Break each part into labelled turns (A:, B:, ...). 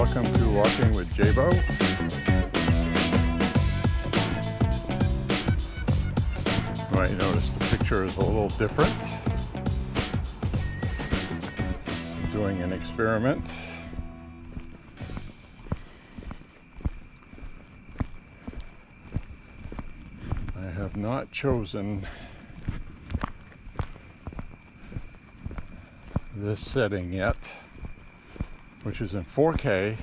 A: welcome to Walking with Beau. You might notice the picture is a little different. I'm doing an experiment. I have not chosen this setting yet, which is in 4K,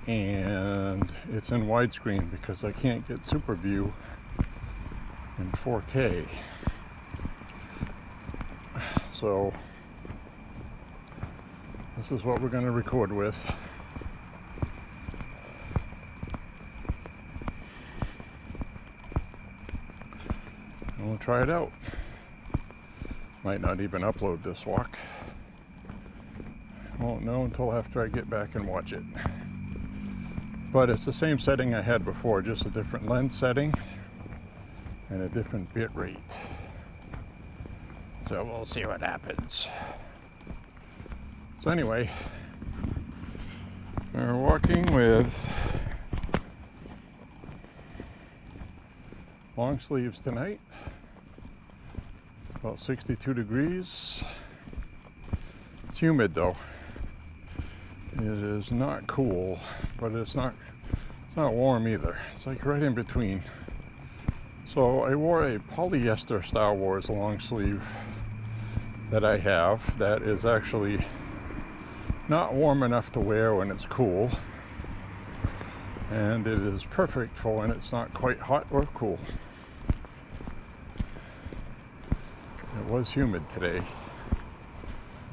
A: and it's in widescreen because I can't get super view in 4K. So this is what we're going to record with. And we'll try it out. Might not even upload this walk. Won't know until after I get back and watch it. But it's the same setting I had before, just a different lens setting and a different bit rate. So we'll see what happens. So anyway, we're walking with long sleeves tonight. It's about 62 degrees. It's humid though. It is not cool, but it's not warm either. It's like right in between. So I wore a polyester Star Wars long sleeve that I have that is actually not warm enough to wear when it's cool, and it is perfect for when it's not quite hot or cool. It was humid today.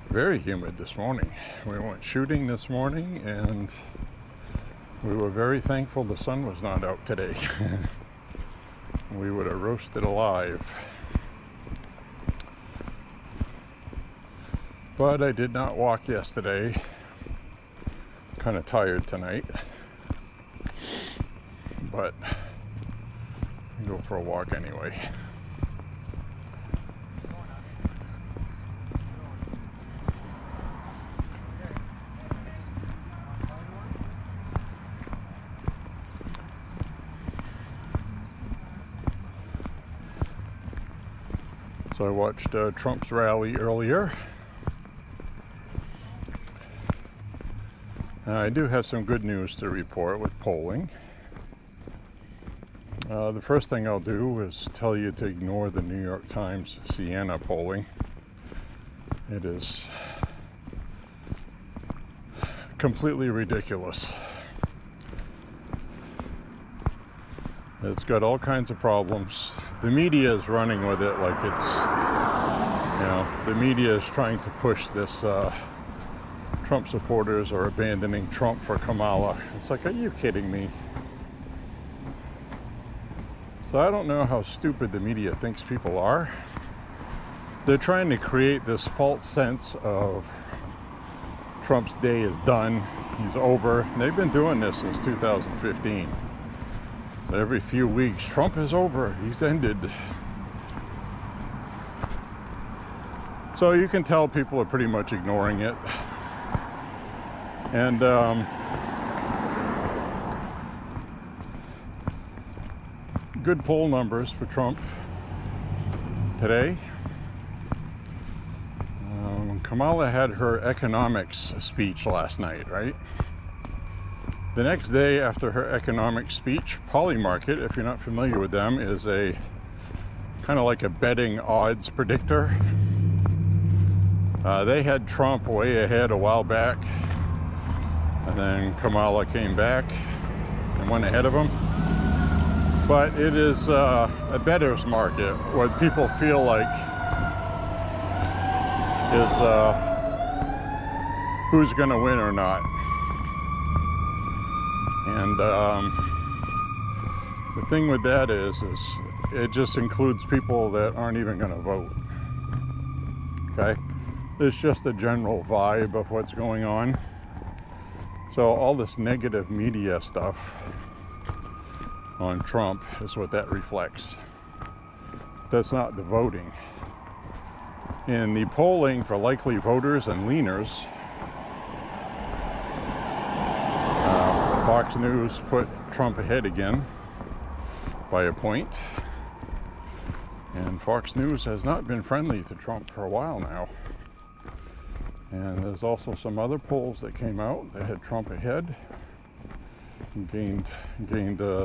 A: Very humid this morning. We went shooting this morning and we were very thankful the sun was not out today. We would have roasted alive. But I did not walk yesterday. Kind of tired tonight. But I'll go for a walk anyway. So I watched Trump's rally earlier. I do have some good news to report with polling. The first thing I'll do is tell you to ignore the New York Times Siena polling. It is completely ridiculous. It's got all kinds of problems. The media is running with it like it's, the media is trying to push this Trump supporters are abandoning Trump for Kamala. It's like, are you kidding me? So I don't know how stupid the media thinks people are. They're trying to create this false sense of Trump's day is done, he's over. And they've been doing this since 2015. So every few weeks, Trump is over, he's ended. So you can tell people are pretty much ignoring it. And good poll numbers for Trump today. Kamala had her economics speech last night, right? The next day after her economic speech, Polymarket, if you're not familiar with them, is a kind of like a betting odds predictor. They had Trump way ahead a while back, and then Kamala came back and went ahead of him. But it is a bettor's market, what people feel like is who's going to win or not. And the thing with that is it just includes people that aren't even going to vote. Okay? It's just a general vibe of what's going on. So all this negative media stuff on Trump is what that reflects. That's not the voting. In the polling for likely voters and leaners, Fox News put Trump ahead again by a point. And Fox News has not been friendly to Trump for a while now. And there's also some other polls that came out that had Trump ahead and gained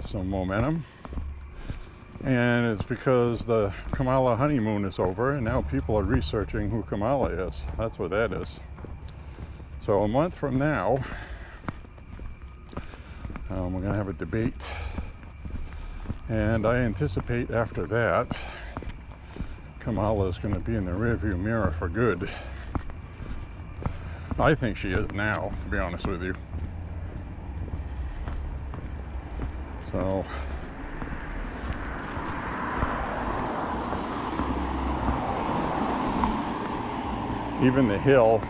A: some momentum. And it's because the Kamala honeymoon is over, and now people are researching who Kamala is. That's what that is. So a month from now, we're going to have a debate. And I anticipate after that, Kamala is going to be in the rearview mirror for good. I think she is now, to be honest with you. So, even the Hill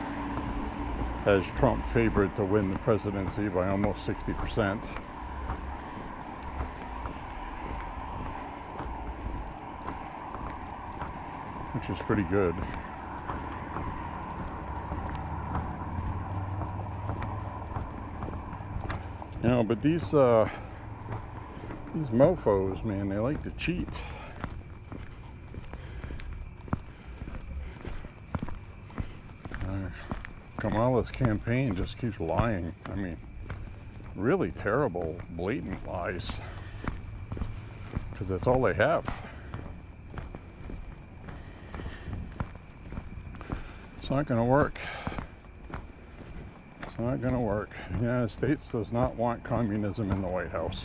A: has Trump favored to win the presidency by almost 60%. Which is pretty good. You know, but these mofos, man, they like to cheat. Kamala's campaign just keeps lying. I mean, really terrible, blatant lies. Because that's all they have. It's not going to work. It's not going to work. The United States does not want communism in the White House.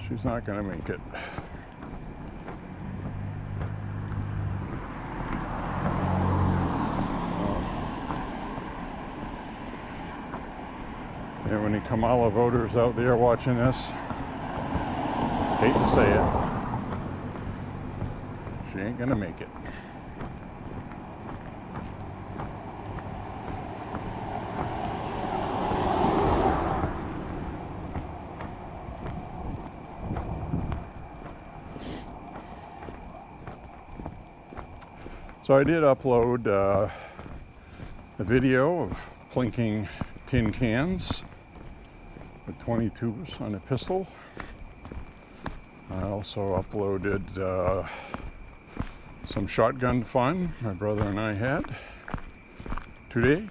A: She's not going to make it. There are any Kamala voters out there watching this. Hate to say it. She ain't going to make it. So I did upload a video of plinking tin cans with 22s on a pistol. I also uploaded some shotgun fun my brother and I had today.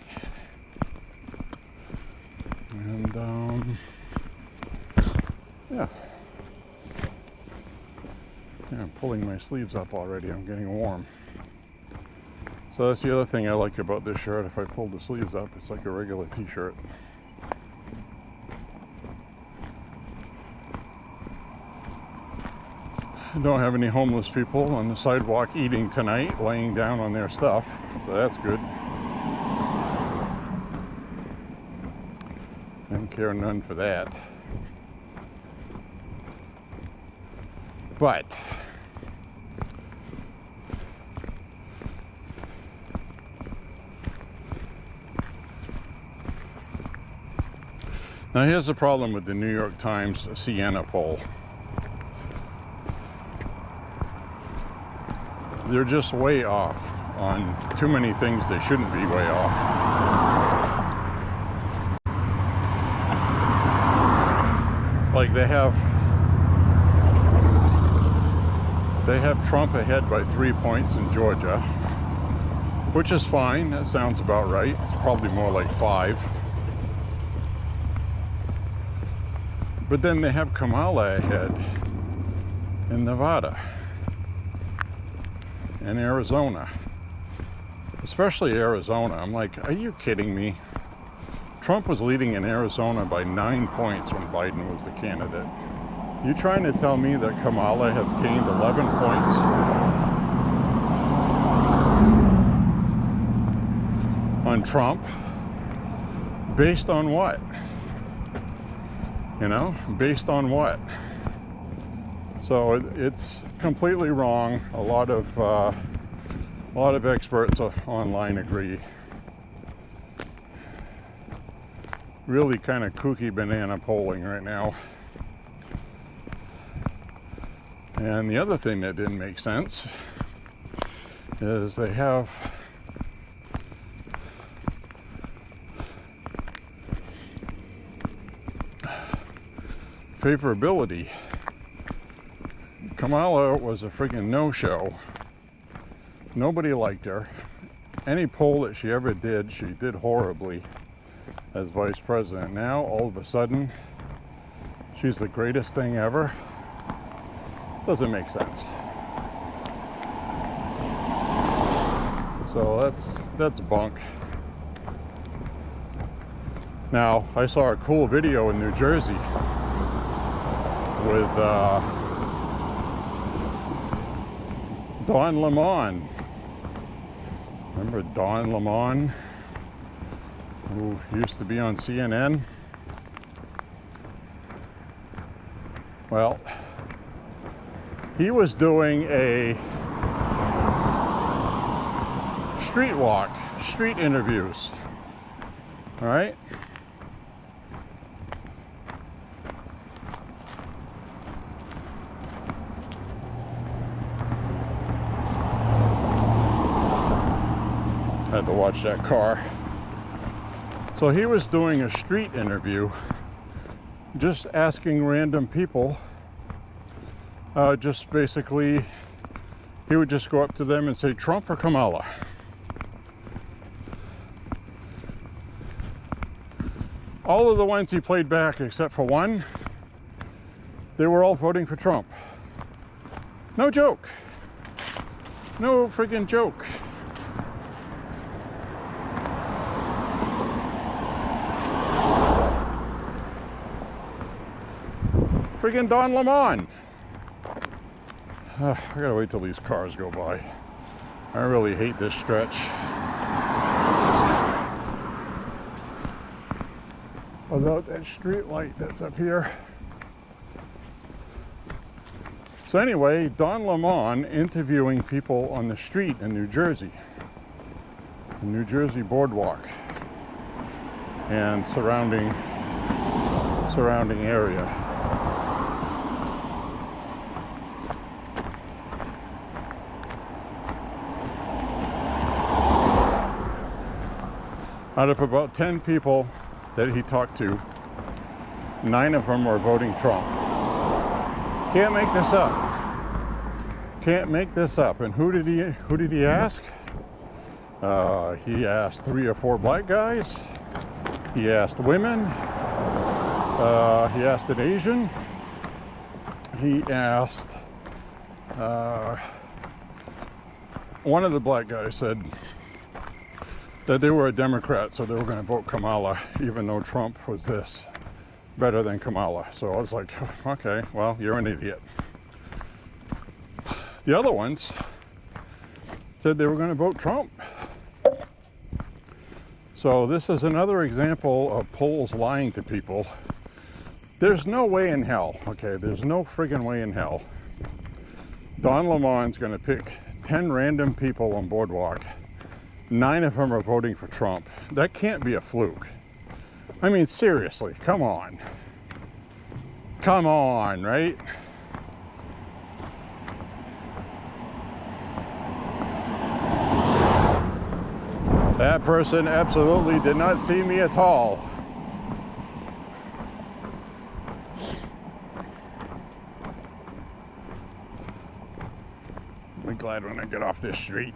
A: And yeah, I'm pulling my sleeves up already. I'm getting warm. So that's the other thing I like about this shirt. If I pull the sleeves up, it's like a regular t-shirt. I don't have any homeless people on the sidewalk eating tonight, laying down on their stuff, so that's good. Didn't care none for that. But now here's the problem with the New York Times Siena poll. They're just way off on too many things they shouldn't be way off. Like they have Trump ahead by 3 points in Georgia, which is fine. That sounds about right. It's probably more like 5. But then they have Kamala ahead in Nevada and Arizona, especially Arizona. I'm like, are you kidding me? Trump was leading in Arizona by 9 points when Biden was the candidate. You trying to tell me that Kamala has gained 11 points? On Trump? Based on what? You know, based on what? So it's completely wrong. A lot of experts online agree. Really kind of kooky banana polling right now. And the other thing that didn't make sense is they have favorability. Kamala was a freaking no-show. Nobody liked her. Any poll that she ever did, she did horribly as vice president. Now, all of a sudden, she's the greatest thing ever. Doesn't make sense. So that's bunk. Now, I saw a cool video in New Jersey with Don Lemon. Remember Don Lemon, who used to be on CNN? Well, he was doing a street walk, street interviews. All right. Had to watch that car. So he was doing a street interview, just asking random people, just basically, he would just go up to them and say, Trump or Kamala? All of the ones he played back, except for one, they were all voting for Trump. No joke. No friggin' joke. Friggin' Don Lemon. I gotta wait till these cars go by. I really hate this stretch. Without that street light that's up here. So anyway, Don Lemon interviewing people on the street in New Jersey. The New Jersey boardwalk and surrounding area. Out of about 10 people that he talked to, 9 of them were voting Trump. Can't make this up. Can't make this up. And who did he ask? He asked 3 or 4 black guys. He asked women. He asked an Asian. He asked one of the black guys said that they were a Democrat, so they were going to vote Kamala, even though Trump was this better than Kamala. So I was like, okay, well, you're an idiot. The other ones said they were going to vote Trump. So this is another example of polls lying to people. There's no way in hell, okay, there's no friggin' way in hell Don Lemon's going to pick 10 random people on Boardwalk. 9 of them are voting for Trump. That can't be a fluke. I mean, seriously, come on. Come on, right? That person absolutely did not see me at all. I'll be glad when I get off this street.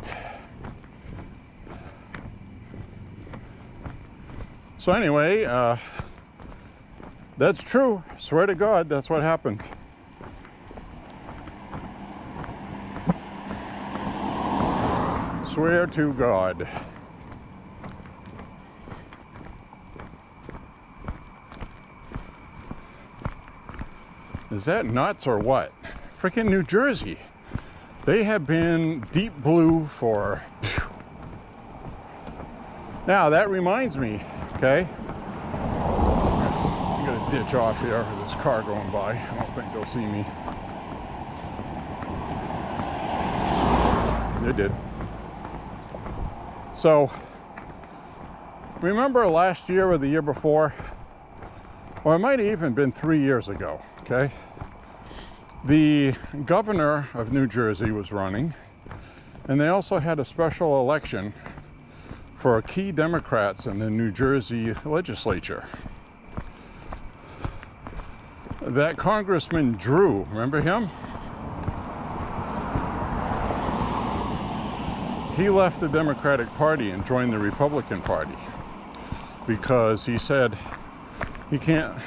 A: So anyway, that's true. Swear to God, that's what happened. Swear to God. Is that nuts or what? Freaking New Jersey. They have been deep blue for... Now, that reminds me, okay? I'm gonna ditch off here with this car going by. I don't think they'll see me. They did. So, remember last year or the year before? Or it might have even been 3 years ago, okay? The governor of New Jersey was running, and they also had a special election for key Democrats in the New Jersey legislature. That Congressman Drew, remember him? He left the Democratic Party and joined the Republican Party because he said he can't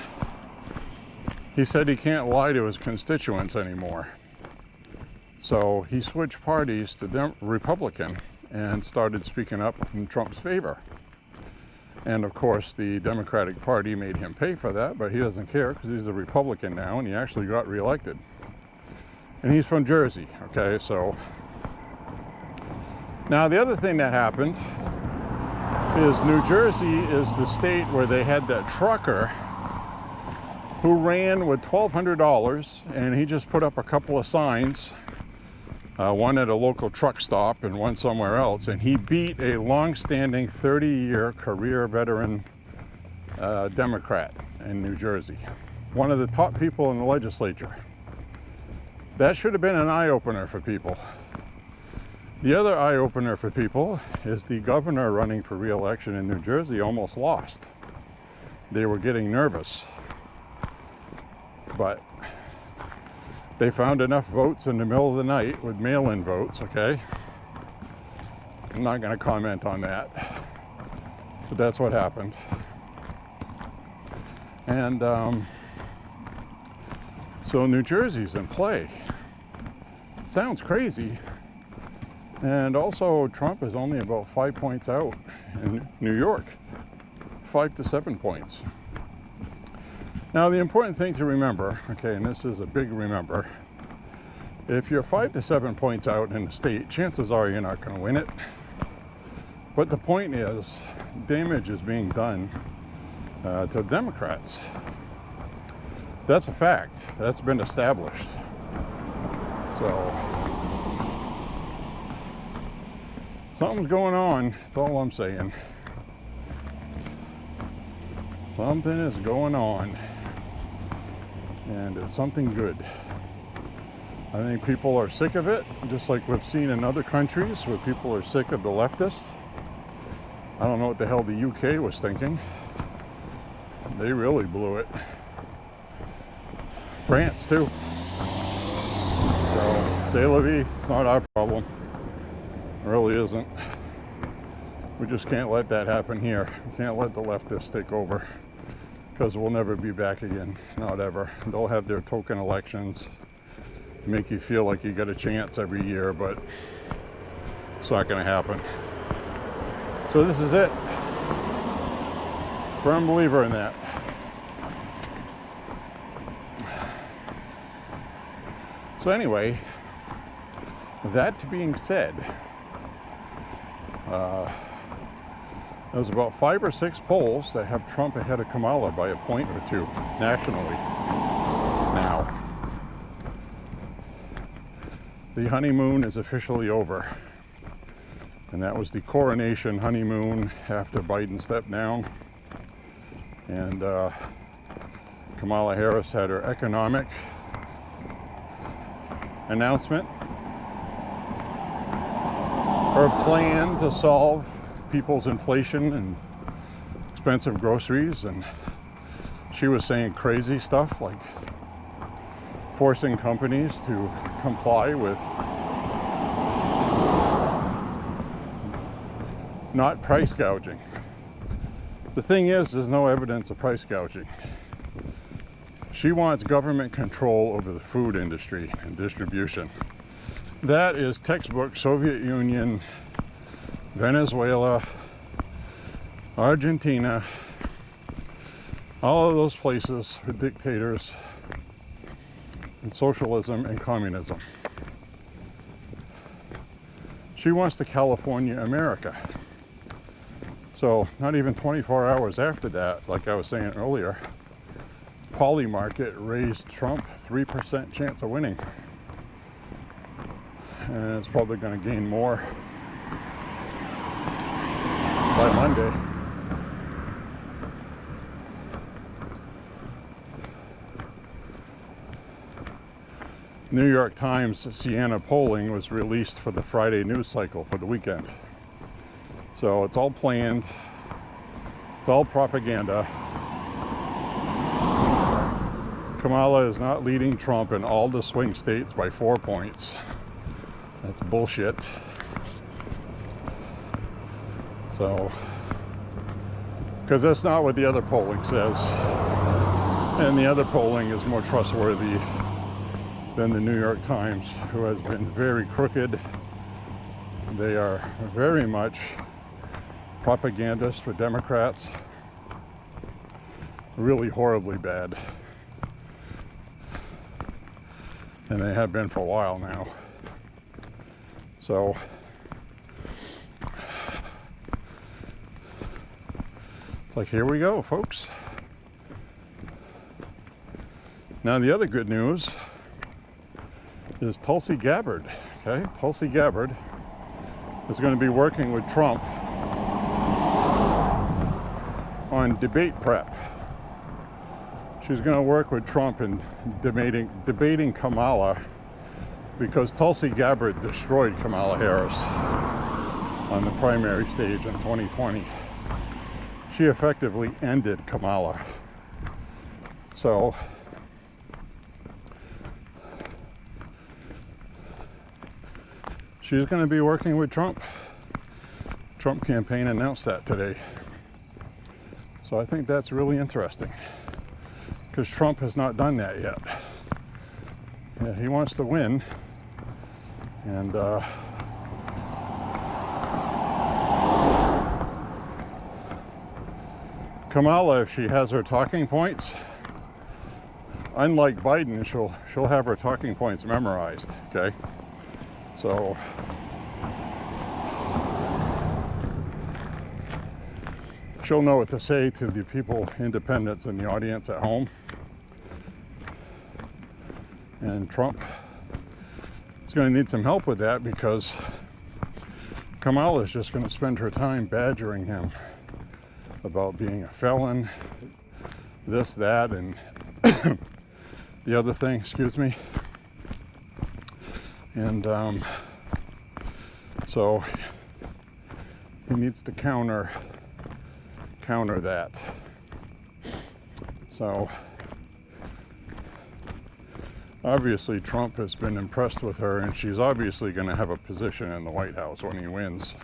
A: lie to his constituents anymore. So he switched parties to Republican and started speaking up in Trump's favor. And of course, the Democratic Party made him pay for that, but he doesn't care because he's a Republican now and he actually got reelected. And he's from Jersey, okay? So now the other thing that happened is New Jersey is the state where they had that trucker who ran with $1,200, and he just put up a couple of signs, one at a local truck stop and one somewhere else, and he beat a long-standing 30-year career veteran Democrat in New Jersey, one of the top people in the legislature. That should have been an eye-opener for people. The other eye-opener for people is the governor running for re-election in New Jersey almost lost. They were getting nervous, but they found enough votes in the middle of the night with mail-in votes, okay? I'm not going to comment on that, but that's what happened. And so New Jersey's in play. Sounds crazy. And also, Trump is only about 5 points out in New York, 5 to 7 points. Now, the important thing to remember, okay, and this is a big remember, if you're 5 to 7 points out in the state, chances are you're not going to win it. But the point is, damage is being done to Democrats. That's a fact. That's been established. So something's going on, that's all I'm saying. Something is going on, and it's something good. I think people are sick of it, just like we've seen in other countries where people are sick of the leftists. I don't know what the hell the UK was thinking. They really blew it. France too. So, c'est la vie, it's not our problem. It really isn't. We just can't let that happen here. We can't let the leftists take over, because we'll never be back again. Not ever. They'll have their token elections, make you feel like you got a chance every year, but it's not going to happen. So this is it. Firm believer in that. So anyway, that being said, there's about 5 or 6 polls that have Trump ahead of Kamala by a point or two nationally now. The honeymoon is officially over. And that was the coronation honeymoon after Biden stepped down. And Kamala Harris had her economic announcement. Her plan to solve people's inflation and expensive groceries, and she was saying crazy stuff like forcing companies to comply with not price gouging. The thing is, there's no evidence of price gouging. She wants government control over the food industry and distribution. That is textbook Soviet Union, Venezuela, Argentina, all of those places with dictators and socialism and communism. She wants to California America. So not even 24 hours after that, like I was saying earlier, Poly Market raised Trump 3% chance of winning. And it's probably going to gain more by Monday. New York Times Siena polling was released for the Friday news cycle for the weekend. So it's all planned. It's all propaganda. Kamala is not leading Trump in all the swing states by 4 points. That's bullshit. So, because that's not what the other polling says. And the other polling is more trustworthy than the New York Times, who has been very crooked. They are very much propagandists for Democrats. Really horribly bad. And they have been for a while now. So, it's like, here we go, folks. Now, the other good news is Tulsi Gabbard. Okay, Tulsi Gabbard is going to be working with Trump on debate prep. She's going to work with Trump in debating Kamala, because Tulsi Gabbard destroyed Kamala Harris on the primary stage in 2020. She effectively ended Kamala. So, she's going to be working with Trump. Trump campaign announced that today. So I think that's really interesting, because Trump has not done that yet. Yeah, he wants to win, and Kamala, if she has her talking points, unlike Biden, she'll have her talking points memorized. Okay, so she'll know what to say to the people, independents in the audience at home. And Trump is going to need some help with that, because Kamala is just going to spend her time badgering him about being a felon, this, that, and the other thing, excuse me. And so he needs to counter that. So obviously Trump has been impressed with her, and she's obviously going to have a position in the White House when he wins.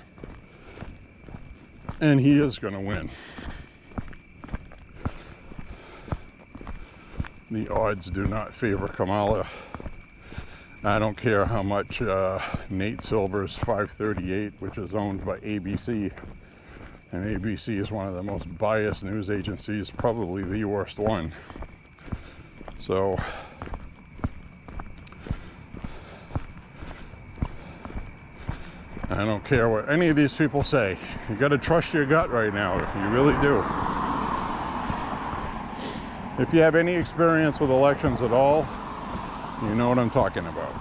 A: And he is going to win. The odds do not favor Kamala. I don't care how much Nate Silver's 538, which is owned by ABC, and ABC is one of the most biased news agencies, probably the worst one. So I don't care what any of these people say. You got to trust your gut right now. You really do. If you have any experience with elections at all, you know what I'm talking about.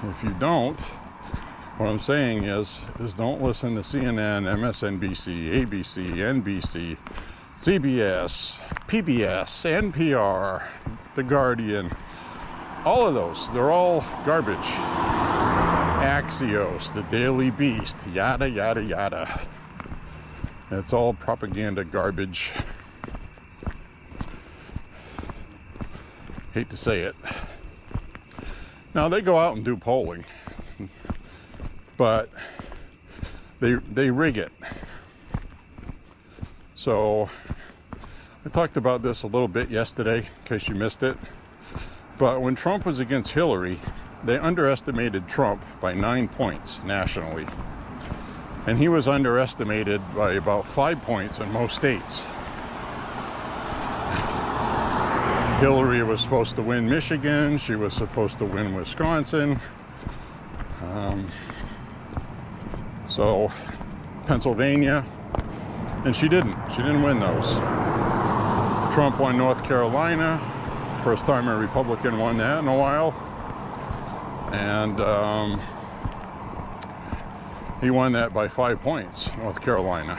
A: If you don't, what I'm saying is don't listen to CNN, MSNBC, ABC, NBC, CBS, PBS, NPR, The Guardian. All of those, they're all garbage. Axios, the Daily Beast, yada, yada, yada. It's all propaganda garbage. Hate to say it. Now, they go out and do polling, but they rig it. So I talked about this a little bit yesterday, in case you missed it. But when Trump was against Hillary, they underestimated Trump by 9 points nationally. And he was underestimated by about 5 points in most states. Hillary was supposed to win Michigan. She was supposed to win Wisconsin. So Pennsylvania. And she didn't. She didn't win those. Trump won North Carolina. First time a Republican won that in a while. And he won that by 5 points, North Carolina.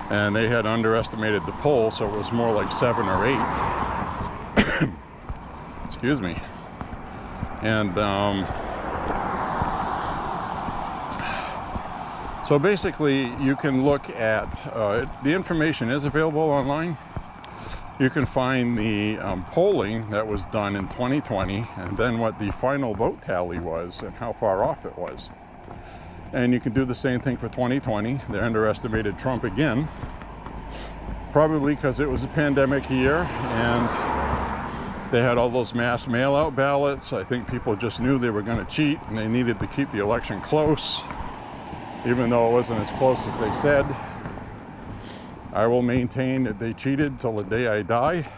A: And they had underestimated the poll, so it was more like 7 or 8. Excuse me. And so basically you can look at, the information is available online. you can find the polling that was done in 2020 and then what the final vote tally was and how far off it was. And you can do the same thing for 2020. They underestimated Trump again, probably because it was a pandemic year and they had all those mass mail-out ballots. I think people just knew they were going to cheat and they needed to keep the election close, even though it wasn't as close as they said. I will maintain that they cheated till the day I die.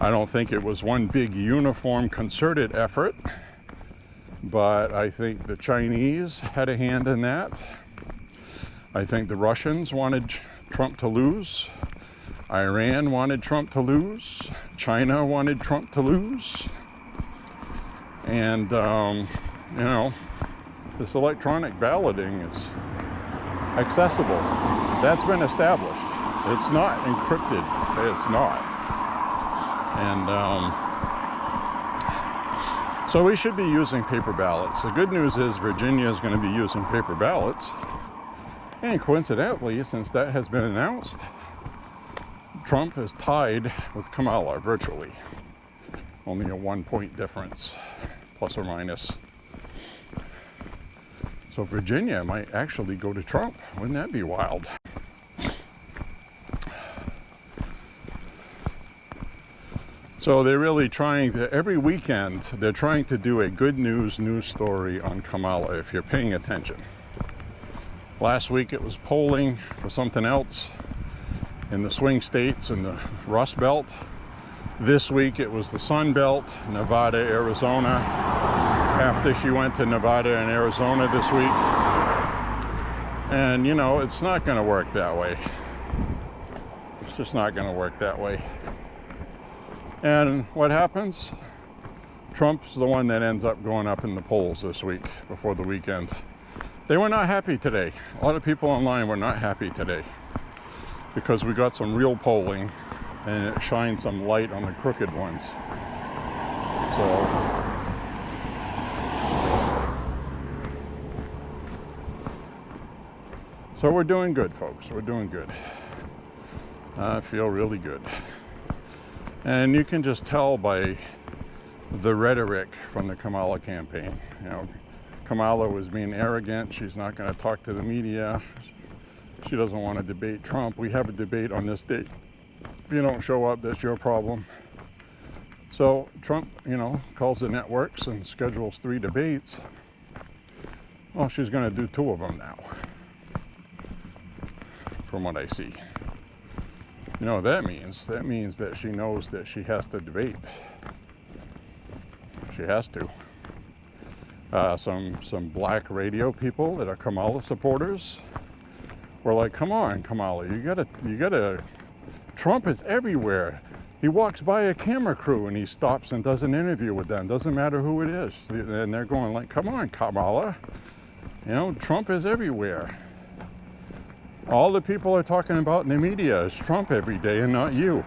A: I don't think it was one big uniform concerted effort, but I think the Chinese had a hand in that. I think the Russians wanted Trump to lose. Iran wanted Trump to lose. China wanted Trump to lose. And, you know, this electronic balloting is accessible. That's been established. It's not encrypted. It's not. And so we should be using paper ballots. The good news is Virginia is going to be using paper ballots. And coincidentally, since that has been announced, Trump is tied with Kamala virtually. Only a 1-point difference, plus or minus. So Virginia might actually go to Trump. Wouldn't that be wild? So they're really trying to, every weekend, they're trying to do a good news story on Kamala, if you're paying attention. Last week it was polling for something else in the swing states in the Rust Belt. This week it was the Sun Belt, Nevada, Arizona. After she went to Nevada and Arizona this week. And you know, it's not going to work that way. It's just not going to work that way. And what happens? Trump's the one that ends up going up in the polls this week before the weekend. They were not happy today. A lot of people online were not happy today because we got some real polling and it shined some light on the crooked ones. So we're doing good, folks. We're doing good. I feel really good. And you can just tell by the rhetoric from the Kamala campaign. You know, Kamala was being arrogant. She's not going to talk to the media. She doesn't want to debate Trump. We have a debate on this date. If you don't show up, that's your problem. So Trump, you know, calls the networks and schedules 3 debates. Well, she's going to do 2 of them now, from what I see. You know what that means? That means that she knows that she has to debate. She has to. Some black radio people that are Kamala supporters were like, "Come on, Kamala, you gotta. Trump is everywhere. He walks by a camera crew and he stops and does an interview with them. Doesn't matter who it is." And they're going like, "Come on, Kamala. You know, Trump is everywhere. All the people are talking about in the media is Trump every day and not you."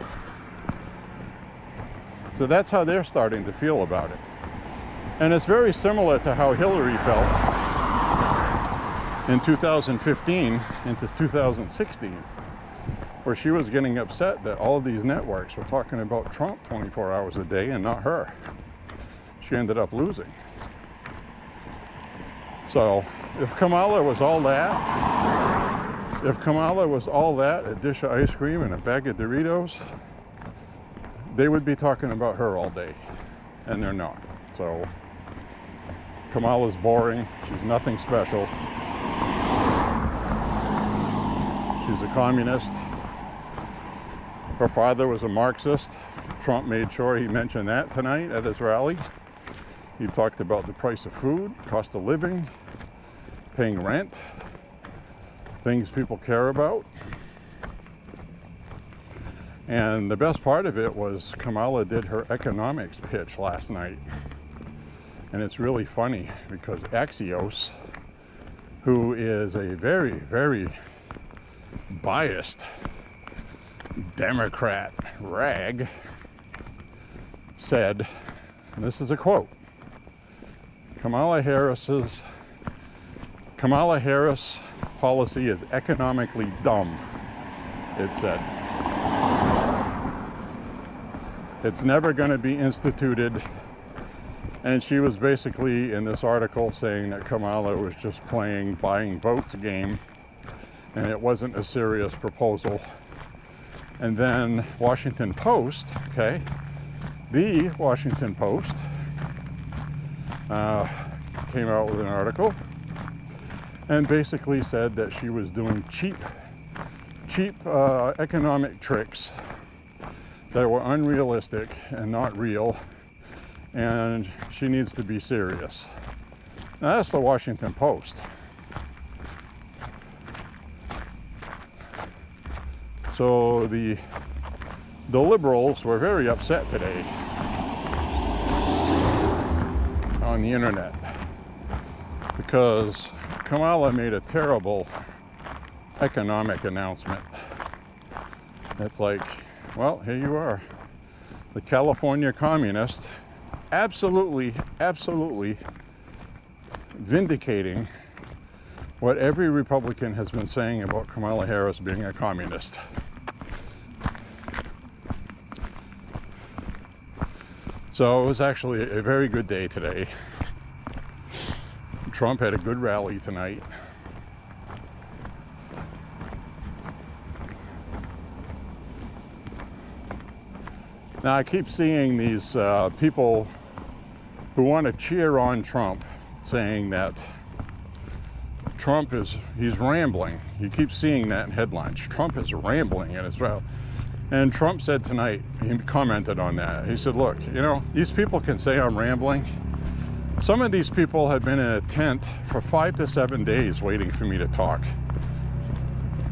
A: So that's how they're starting to feel about it. And it's very similar to how Hillary felt in 2015 into 2016, where she was getting upset that all of these networks were talking about Trump 24 hours a day and not her. She ended up losing. So if Kamala was all that, a dish of ice cream and a bag of Doritos, they would be talking about her all day, and they're not. So Kamala's boring. She's nothing special. She's a communist. Her father was a Marxist. Trump made sure he mentioned that tonight at his rally. He talked about the price of food, cost of living, paying rent, things people care about. And the best part of it was Kamala did her economics pitch last night. And it's really funny because Axios, who is a very, very biased Democrat rag, said, and this is a quote, Kamala Harris policy is economically dumb, it said. It's never going to be instituted. And she was basically in this article saying that Kamala was just playing buying votes game, and it wasn't a serious proposal. And then Washington Post, okay, the Washington Post came out with an article and basically said that she was doing cheap economic tricks that were unrealistic and not real, and she needs to be serious. Now, that's the Washington Post. So the liberals were very upset today on the internet because Kamala made a terrible economic announcement. It's like, well, here you are, the California communist, absolutely vindicating what every Republican has been saying about Kamala Harris being a communist. So it was actually a very good day today. Trump had a good rally tonight. Now I keep seeing these people who want to cheer on Trump saying that he's rambling. You keep seeing that in headlines. Trump is rambling in his rally. And Trump said tonight, he commented on that. He said, look, you know, these people can say I'm rambling. Some of these people have been in a tent for 5 to 7 days waiting for me to talk.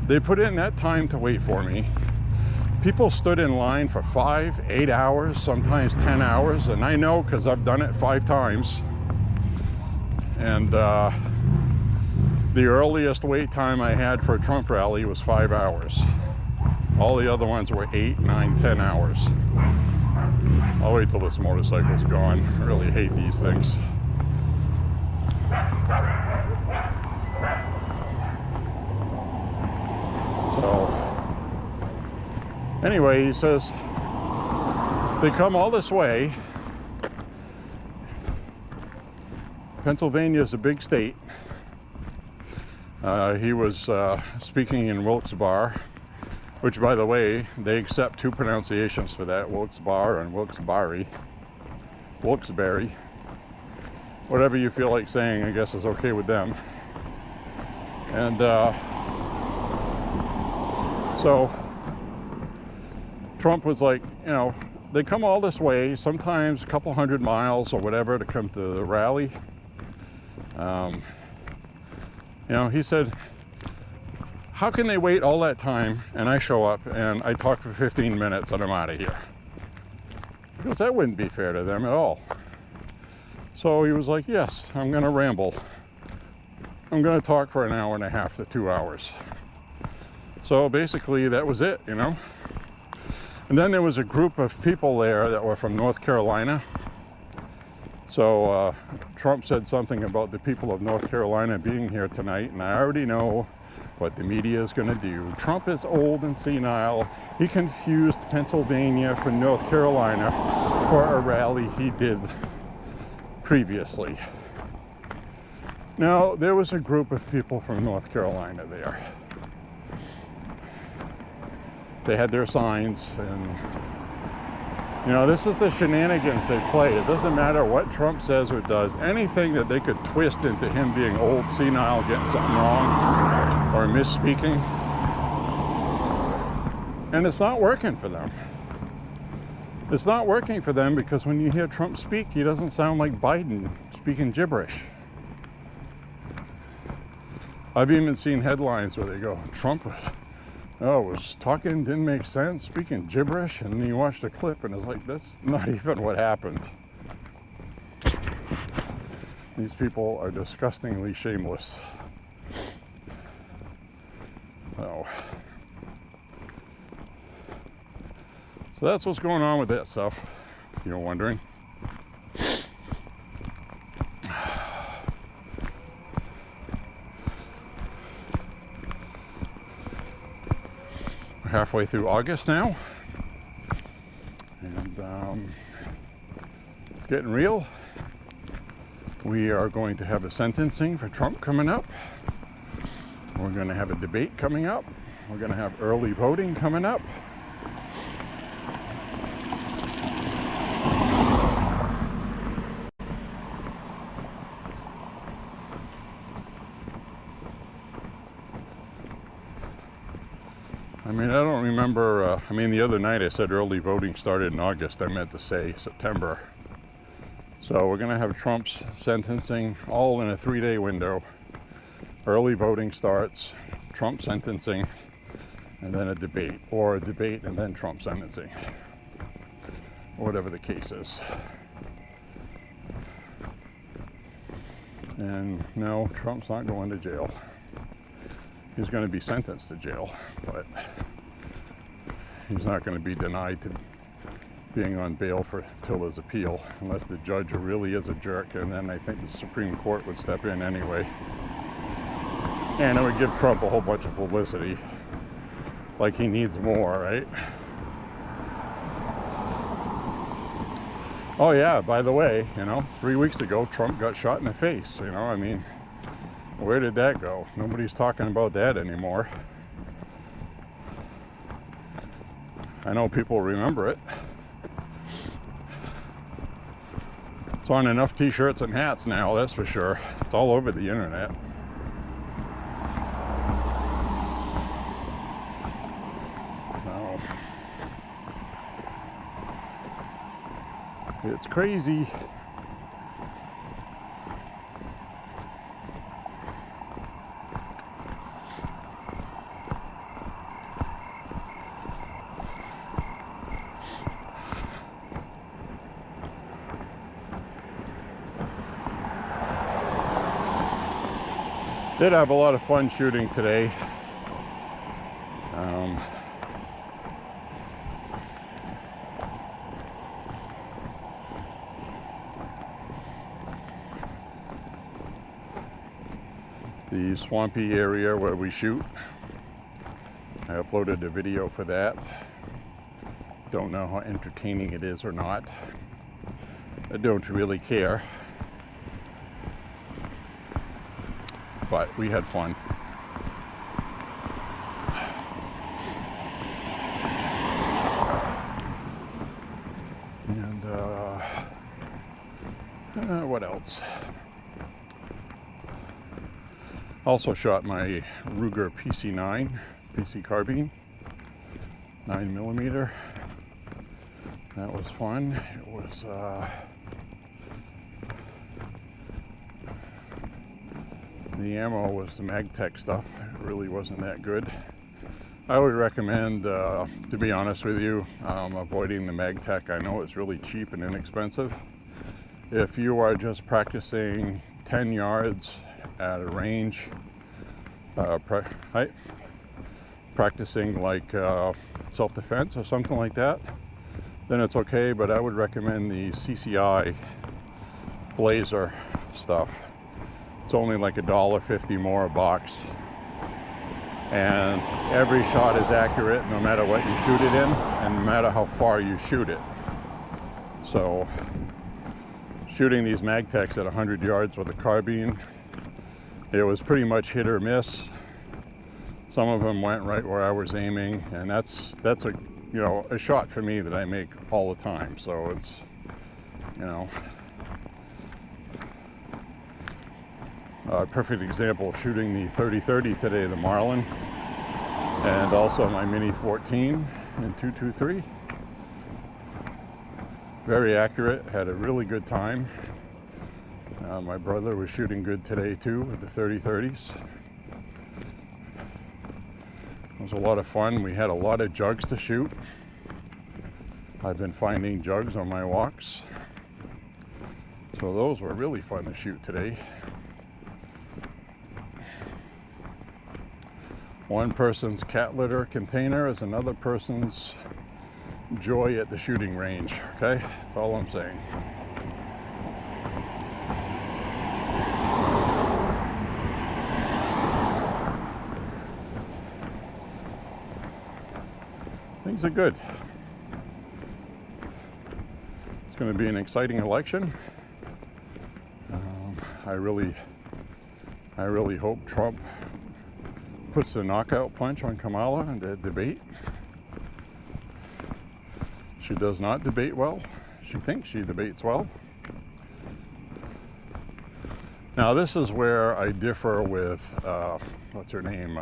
A: They put in that time to wait for me. People stood in line for 5, 8 hours, sometimes 10 hours, and I know because I've done it 5 times. And the earliest wait time I had for a Trump rally was 5 hours. All the other ones were 8, 9, 10 hours. I'll wait till this motorcycle's gone. I really hate these things. So, anyway, he says, they come all this way. Pennsylvania is a big state. He was speaking in Wilkes-Barre, which, by the way, they accept 2 pronunciations for that, Wilkes-Barre and Wilkes-Barre. Wilkes-Barre. Whatever you feel like saying, I guess, is okay with them. And so Trump was like, you know, they come all this way, sometimes a couple 100 miles or whatever, to come to the rally. You know, he said, how can they wait all that time and I show up and I talk for 15 minutes and I'm out of here? He goes, that wouldn't be fair to them at all. So he was like, yes, I'm going to ramble. I'm going to talk for 1.5 hours to 2 hours. So basically that was it, you know. And then there was a group of people there that were from North Carolina. So Trump said something about the people of North Carolina being here tonight, and I already know what the media is going to do. Trump is old and senile. He confused Pennsylvania for North Carolina for a rally he did previously. Now, there was a group of people from North Carolina there. They had their signs, and you know, this is the shenanigans they play. It doesn't matter what Trump says or does. Anything that they could twist into him being old, senile, getting something wrong, or misspeaking. And it's not working for them. It's not working for them because when you hear Trump speak, he doesn't sound like Biden speaking gibberish. I've even seen headlines where they go, Trump was talking, didn't make sense, speaking gibberish, and then you watch the clip and it's like, that's not even what happened. These people are disgustingly shameless. So that's what's going on with that stuff, if you're wondering. Halfway through August now, and It's getting real. We are going to have a sentencing for Trump coming up. We're going to have a debate coming up. We're going to have early voting coming up. I mean, I don't remember, the other night I said early voting started in August. I meant to say September. So we're going to have Trump's sentencing all in a 3-day window. Early voting starts, Trump sentencing, and then a debate. Or a debate and then Trump sentencing. Whatever the case is. And no, Trump's not going to jail. He's going to be sentenced to jail, but he's not going to be denied to being on bail till his appeal, unless the judge really is a jerk, and then I think the Supreme Court would step in anyway. And it would give Trump a whole bunch of publicity, like he needs more, right? Oh yeah, by the way, 3 weeks ago, Trump got shot in the face, where did that go? Nobody's talking about that anymore. I know people remember it. It's on enough t-shirts and hats now, that's for sure. It's all over the internet. So, it's crazy. Did have a lot of fun shooting today. The swampy area where we shoot. I uploaded a video for that. Don't know how entertaining it is or not. I don't really care. But we had fun. And what else? Also shot my Ruger PC carbine, 9mm. That was fun. It was the ammo was the MagTech stuff. It really wasn't that good. I would recommend, to be honest with you, avoiding the MagTech. I know it's really cheap and inexpensive. If you are just practicing 10 yards at a range, practicing like self-defense or something like that, then it's okay, but I would recommend the CCI Blazer stuff. It's only like $1.50 more a box, and every shot is accurate no matter what you shoot it in and no matter how far you shoot it. So shooting these MagTechs at 100 yards with a carbine, it was pretty much hit or miss. Some of them went right where I was aiming, and that's a shot for me that I make all the time. So it's a perfect example, shooting the 30-30 today, the Marlin, and also my Mini 14 in 223. Very accurate, had a really good time. My brother was shooting good today too with the 30-30s. It was a lot of fun. We had a lot of jugs to shoot. I've been finding jugs on my walks. So those were really fun to shoot today. One person's cat litter container is another person's joy at the shooting range, okay? That's all I'm saying. Things are good. It's going to be an exciting election. I really hope Trump puts the knockout punch on Kamala in the debate. She does not debate well. She thinks she debates well. Now this is where I differ with, what's her name?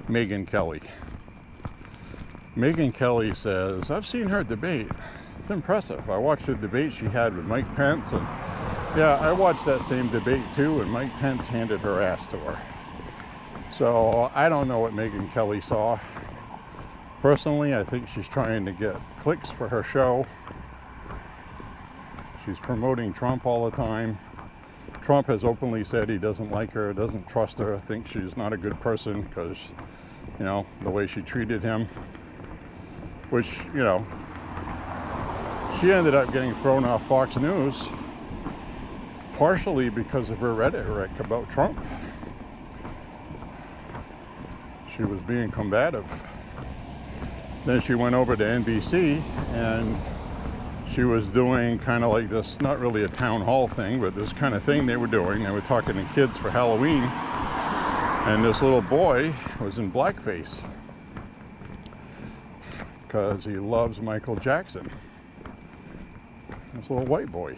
A: Megyn Kelly. Megyn Kelly says, I've seen her debate. It's impressive. I watched the debate she had with Mike Pence, and yeah, I watched that same debate too, and Mike Pence handed her ass to her. So I don't know what Megyn Kelly saw. Personally, I think she's trying to get clicks for her show. She's promoting Trump all the time. Trump has openly said he doesn't like her, doesn't trust her, thinks she's not a good person because, you know, the way she treated him. Which, you know, she ended up getting thrown off Fox News partially because of her rhetoric about Trump. She was being combative. Then she went over to NBC and she was doing kind of like this, not really a town hall thing, but this kind of thing they were doing. They were talking to kids for Halloween, and this little boy was in blackface because he loves Michael Jackson. This little white boy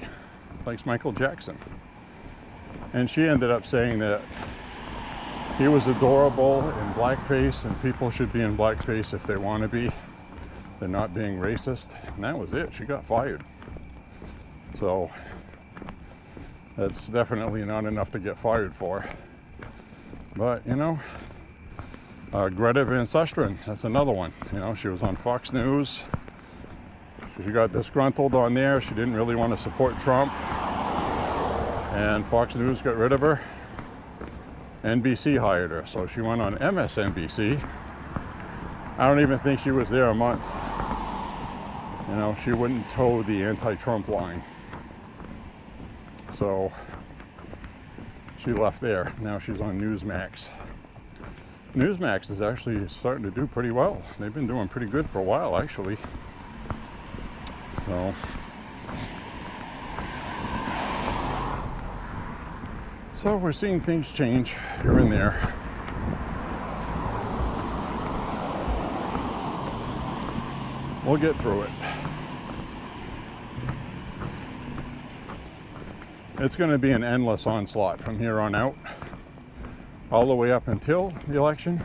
A: likes Michael Jackson. And she ended up saying that he was adorable in blackface and people should be in blackface if they want to be. They're not being racist. And that was it. She got fired. So that's definitely not enough to get fired for. But, you know, Greta Van Susteren, that's another one. You know, she was on Fox News. She got disgruntled on there. She didn't really want to support Trump. And Fox News got rid of her. NBC hired her. So she went on MSNBC. I don't even think she was there a month. You know, she wouldn't toe the anti-Trump line. So she left there. Now she's on Newsmax. Newsmax is actually starting to do pretty well. They've been doing pretty good for a while, actually. So we're seeing things change here and there. We'll get through it. It's going to be an endless onslaught from here on out, all the way up until the election,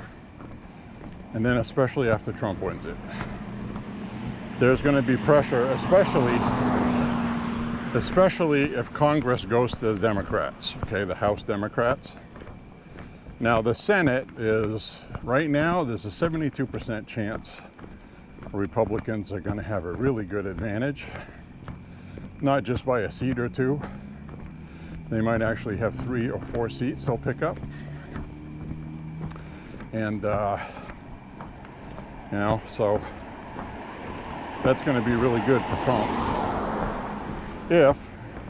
A: and then especially after Trump wins it. There's going to be pressure, especially if Congress goes to the Democrats, okay, the House Democrats. Now the Senate is, right now, there's a 72% chance Republicans are going to have a really good advantage, not just by a seat or two. They might actually have 3 or 4 seats they'll pick up. And, you know, so that's going to be really good for Trump. If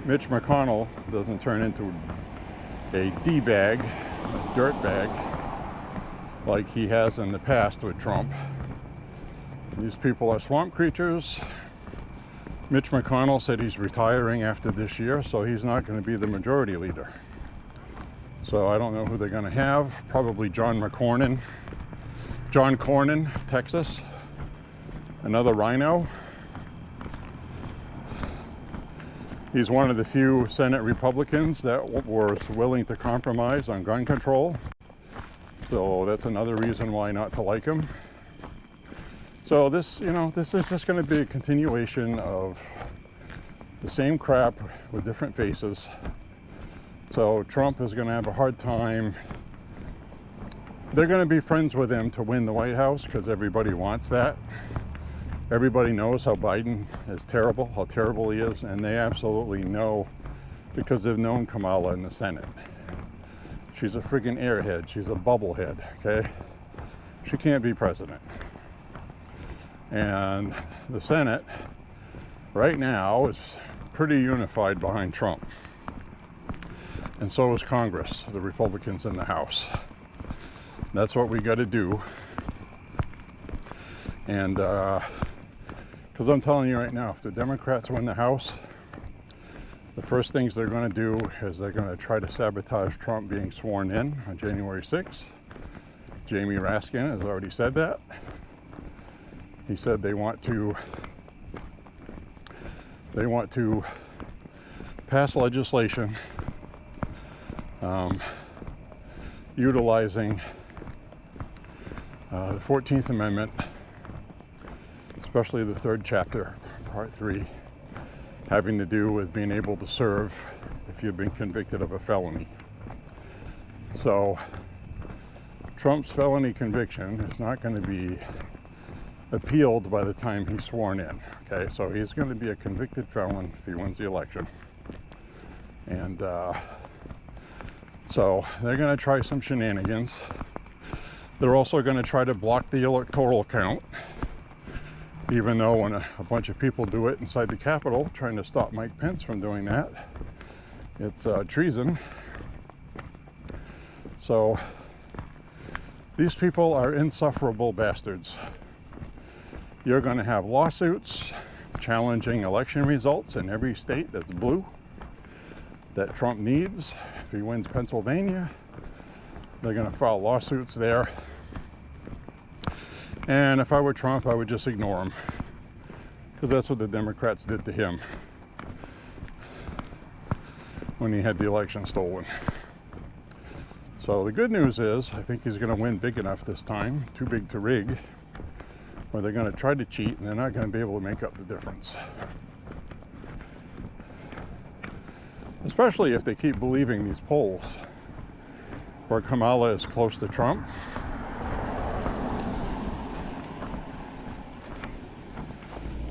A: Mitch McConnell doesn't turn into a D-bag, a dirtbag, like he has in the past with Trump. These people are swamp creatures. Mitch McConnell said he's retiring after this year, so he's not going to be the majority leader. So I don't know who they're going to have. Probably John Cornyn, Texas. Another rhino. He's one of the few Senate Republicans that were willing to compromise on gun control. So that's another reason why not to like him. So this, you know, this is just going to be a continuation of the same crap with different faces. So Trump is going to have a hard time. They're going to be friends with him to win the White House because everybody wants that. Everybody knows how Biden is terrible, how terrible he is, and they absolutely know because they've known Kamala in the Senate. She's a friggin' airhead. She's a bubblehead, okay? She can't be president. And the Senate right now is pretty unified behind Trump. And so is Congress, the Republicans in the House. That's what we got to do. And Because I'm telling you right now, if the Democrats win the House, the first things they're going to do is they're going to try to sabotage Trump being sworn in on January 6th. Jamie Raskin has already said that. He said they want to pass legislation utilizing the 14th Amendment, especially the third chapter, part 3, having to do with being able to serve if you've been convicted of a felony. So Trump's felony conviction is not going to be appealed by the time he's sworn in. Okay, so he's going to be a convicted felon if he wins the election. And so they're going to try some shenanigans. They're also going to try to block the electoral count, even though when a bunch of people do it inside the Capitol, trying to stop Mike Pence from doing that, it's treason. So these people are insufferable bastards. You're going to have lawsuits challenging election results in every state that's blue that Trump needs. If he wins Pennsylvania, they're going to file lawsuits there. And if I were Trump, I would just ignore him, because that's what the Democrats did to him when he had the election stolen. So the good news is, I think he's going to win big enough this time, too big to rig, where they're going to try to cheat and they're not going to be able to make up the difference. Especially if they keep believing these polls where Kamala is close to Trump.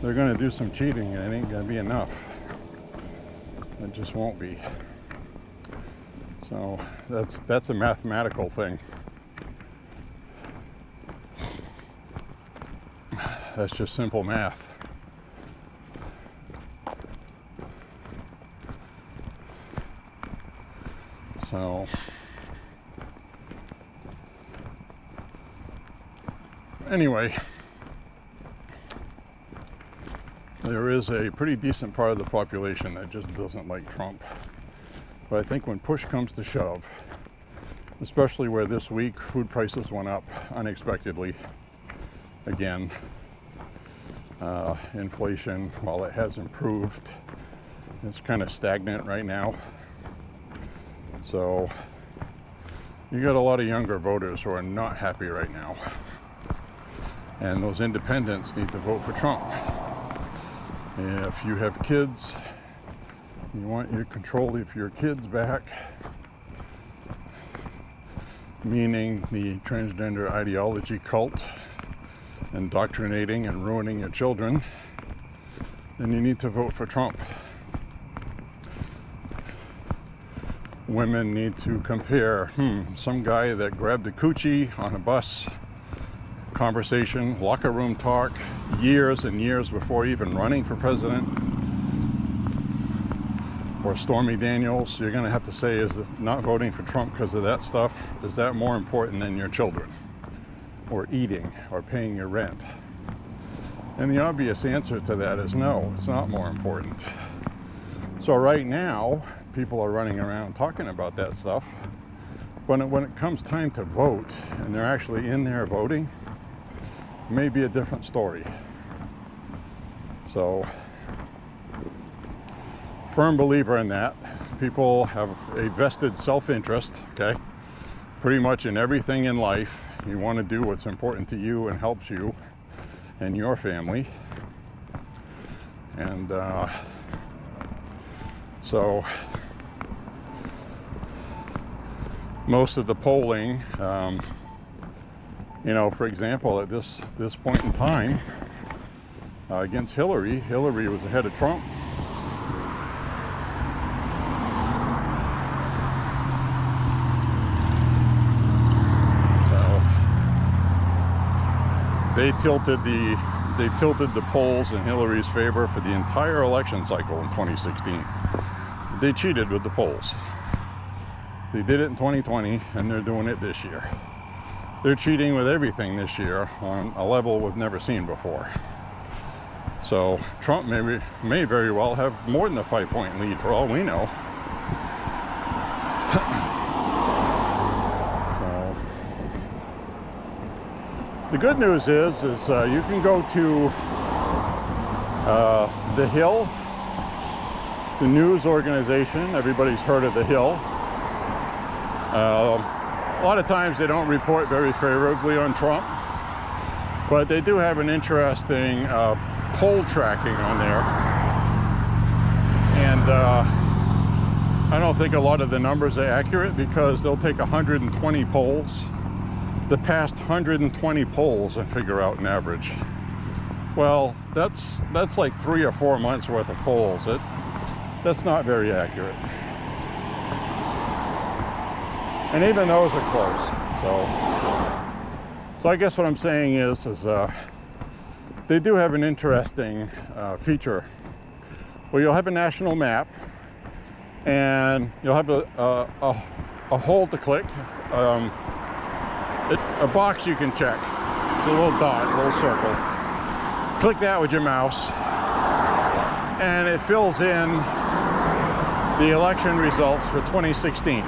A: They're going to do some cheating and it ain't going to be enough. It just won't be. So that's a mathematical thing. That's just simple math. So anyway, there is a pretty decent part of the population that just doesn't like Trump. But I think when push comes to shove, especially where this week food prices went up unexpectedly again, inflation, while it has improved, it's kind of stagnant right now. So you got a lot of younger voters who are not happy right now. And those independents need to vote for Trump. If you have kids, you want your control of your kids back, meaning the transgender ideology cult indoctrinating and ruining your children, then you need to vote for Trump. Women need to compare, some guy that grabbed a coochie on a bus, conversation, locker room talk, years and years before even running for president, or Stormy Daniels. You're going to have to say, is not voting for Trump because of that stuff, is that more important than your children, or eating, or paying your rent? And the obvious answer to that is no, it's not more important. So right now, people are running around talking about that stuff. But when it comes time to vote, and they're actually in there voting, it may be a different story. So, firm believer in that. People have a vested self-interest, okay? Pretty much in everything in life. You want to do what's important to you and helps you and your family. And so most of the polling, for example, at this point in time, against Hillary was ahead of Trump. They tilted the polls in Hillary's favor for the entire election cycle in 2016. They cheated with the polls. They did it in 2020, and they're doing it this year. They're cheating with everything this year on a level we've never seen before. So Trump may very well have more than a 5-point lead for all we know. So the good news is you can go to The Hill. It's a news organization. Everybody's heard of The Hill. A lot of times they don't report very favorably on Trump, but they do have an interesting poll tracking on there. And I don't think a lot of the numbers are accurate, because they'll take 120 polls, the past 120 polls, and figure out an average. Well, that's like 3 or 4 months worth of polls. That's not very accurate. And even those are close. So I guess what I'm saying is they do have an interesting feature where you'll have a national map, and you'll have a hole to click, a box you can check. It's a little dot, a little circle. Click that with your mouse, and it fills in the election results for 2016.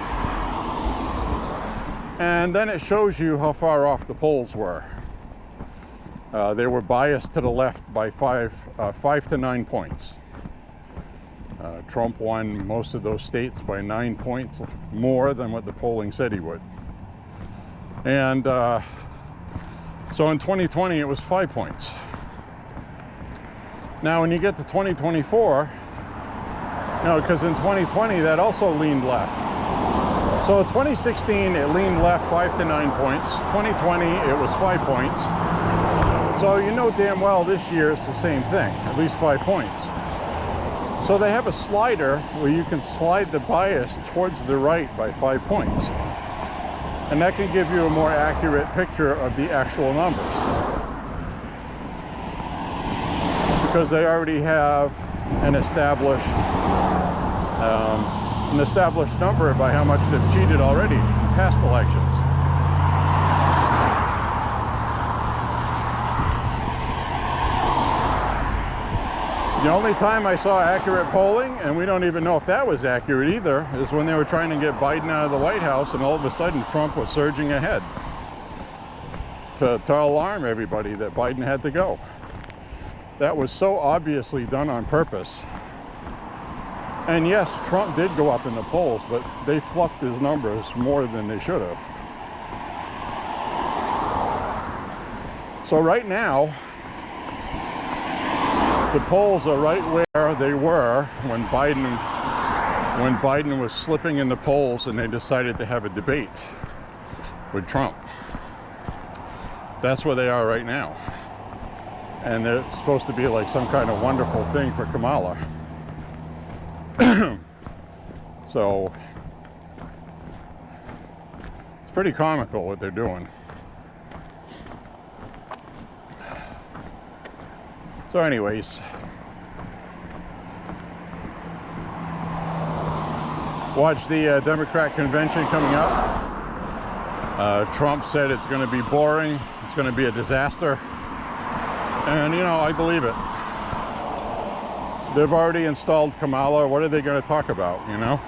A: And then it shows you how far off the polls were. They were biased to the left by 5 to 9 points. Trump won most of those states by 9 points more than what the polling said he would. And so in 2020 it was 5 points. Now when you get to 2024, because in 2020 that also leaned left. So 2016 it leaned left 5 to 9 points. 2020 it was 5 points. So you know damn well this year it's the same thing, at least 5 points. So they have a slider where you can slide the bias towards the right by 5 points. And that can give you a more accurate picture of the actual numbers. Because they already have an established number by how much they've cheated already in past elections. The only time I saw accurate polling, and we don't even know if that was accurate either, is when they were trying to get Biden out of the White House, and all of a sudden Trump was surging ahead to alarm everybody that Biden had to go. That was so obviously done on purpose. And yes, Trump did go up in the polls, but they fluffed his numbers more than they should have. So right now, the polls are right where they were when Biden was slipping in the polls and they decided to have a debate with Trump. That's where they are right now. And they're supposed to be like some kind of wonderful thing for Kamala. So it's pretty comical what they're doing. So anyways, watch the Democrat convention coming up. Trump said it's going to be boring, it's going to be a disaster. And you know, I believe it. They've already installed Kamala. What are they going to talk about, you know?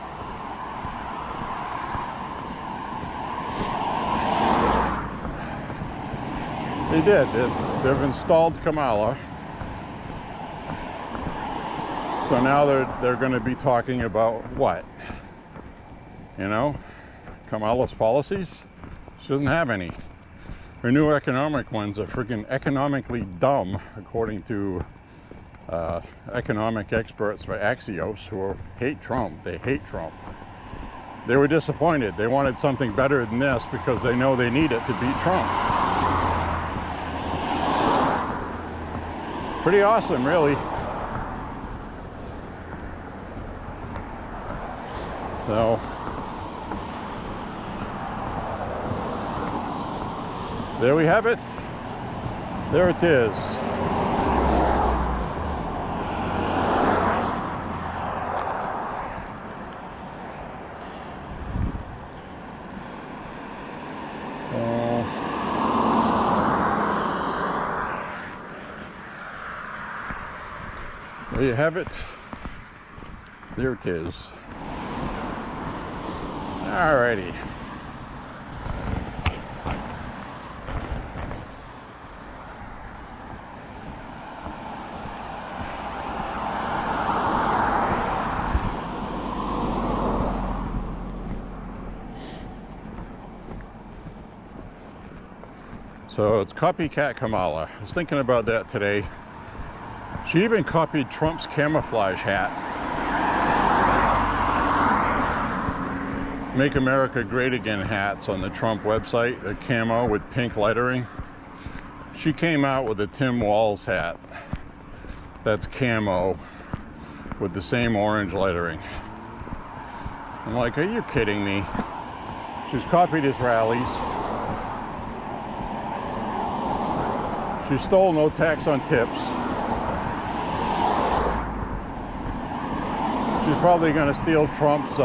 A: They did. They've installed Kamala. So now they're going to be talking about what? You know? Kamala's policies? She doesn't have any. Her new economic ones are freaking economically dumb, according to economic experts for Axios, who hate Trump. They hate Trump. They were disappointed. They wanted something better than this because they know they need it to beat Trump. Pretty awesome, really. So there we have it. There it is. There you have it. There it is. Alrighty. So it's copycat Kamala. I was thinking about that today. She even copied Trump's camouflage hat. Make America Great Again hats on the Trump website, the camo with pink lettering. She came out with a Tim Walz hat. That's camo with the same orange lettering. I'm like, are you kidding me? She's copied his rallies. She stole no tax on tips. She's probably going to steal Trump's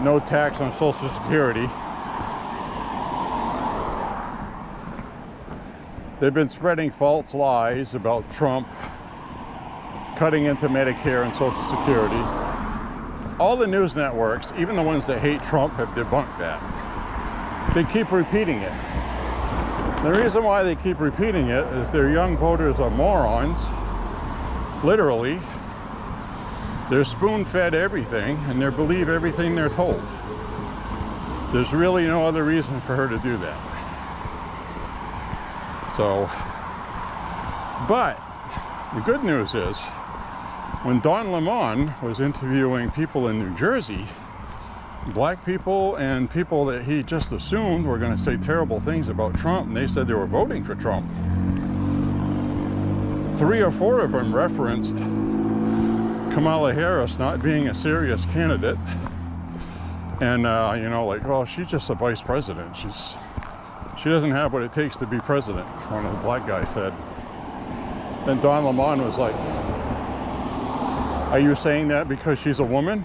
A: no tax on Social Security. They've been spreading false lies about Trump cutting into Medicare and Social Security. All the news networks, even the ones that hate Trump, have debunked that. They keep repeating it. The reason why they keep repeating it is their young voters are morons. Literally. They're spoon-fed everything and they believe everything they're told. There's really no other reason for her to do that. So, but the good news is, when Don Lemon was interviewing people in New Jersey, black people and people that he just assumed were going to say terrible things about Trump, and they said they were voting for Trump. 3 or 4 of them referenced Kamala Harris not being a serious candidate. And, you know, like, well, she's just a vice president. She doesn't have what it takes to be president, one of the black guys said. Then Don Lemon was like, are you saying that because she's a woman?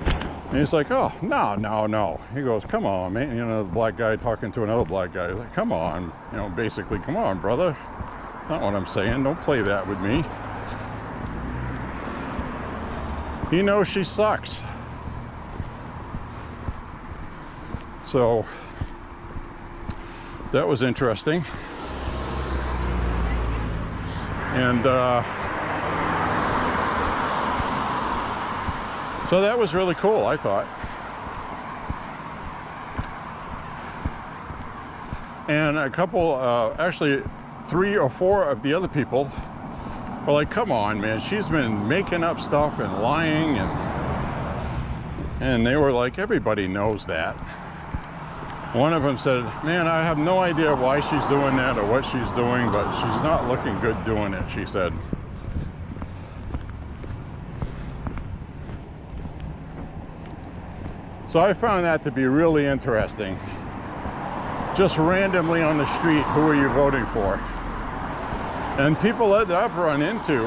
A: And he's like, oh, no. He goes, come on, man. You know, the black guy talking to another black guy. He's like, come on. You know, basically, come on, brother. Not what I'm saying. Don't play that with me. He knows she sucks. So, that was interesting. And, so that was really cool, I thought. And a couple, actually 3 or 4 of the other people were like, come on, man, she's been making up stuff and lying. And they were like, everybody knows that. One of them said, man, I have no idea why she's doing that or what she's doing, but she's not looking good doing it, she said. So I found that to be really interesting. Just randomly on the street, who are you voting for? And people that I've run into,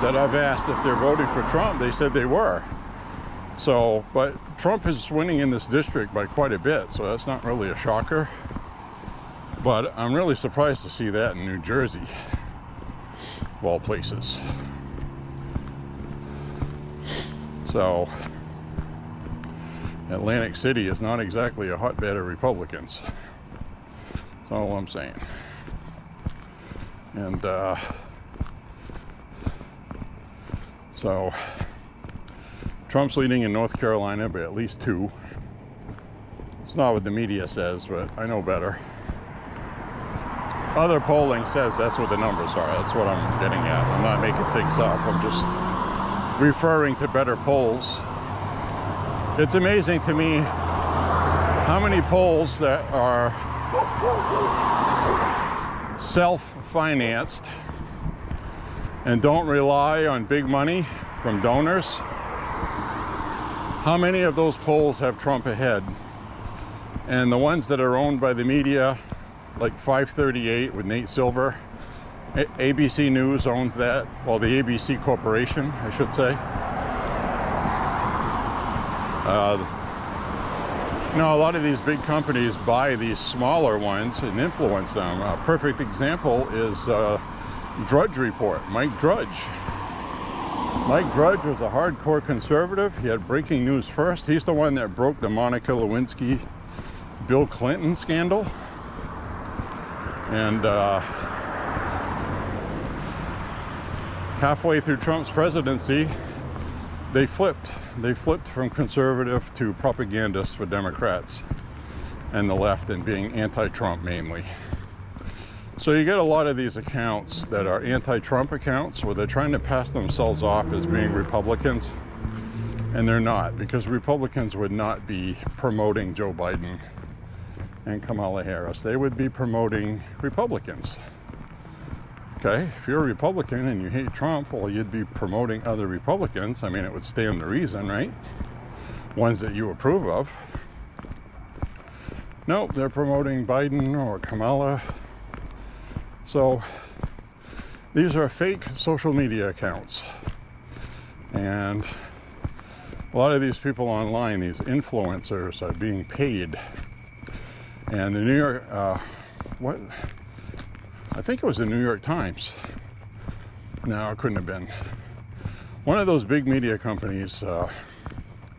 A: that I've asked if they're voting for Trump, they said they were. So, but Trump is winning in this district by quite a bit, so that's not really a shocker. But I'm really surprised to see that in New Jersey, of all places. So, Atlantic City is not exactly a hotbed of Republicans. That's all I'm saying. And so Trump's leading in North Carolina by at least 2. It's not what the media says, but I know better. Other polling says that's what the numbers are. That's what I'm getting at. I'm not making things up. I'm just referring to better polls. It's amazing to me how many polls that are self-financed and don't rely on big money from donors. How many of those polls have Trump ahead? And the ones that are owned by the media, like 538 with Nate Silver, ABC News owns that. Well, the ABC Corporation, I should say. You know, a lot of these big companies buy these smaller ones and influence them. A perfect example is Drudge Report, Mike Drudge. Mike Drudge was a hardcore conservative. He had breaking news first. He's the one that broke the Monica Lewinsky Bill Clinton scandal. And halfway through Trump's presidency, they flipped from conservative to propagandist for Democrats and the left, and being anti-Trump mainly. So you get a lot of these accounts that are anti-Trump accounts where they're trying to pass themselves off as being Republicans, and they're not, because Republicans would not be promoting Joe Biden and Kamala Harris. They would be promoting Republicans. Okay, if you're a Republican and you hate Trump, well, you'd be promoting other Republicans. I mean, it would stand to reason, right? Ones that you approve of. Nope, they're promoting Biden or Kamala. So these are fake social media accounts, and a lot of these people online, these influencers, are being paid. And the New York, I think it was the New York Times. No, it couldn't have been. One of those big media companies,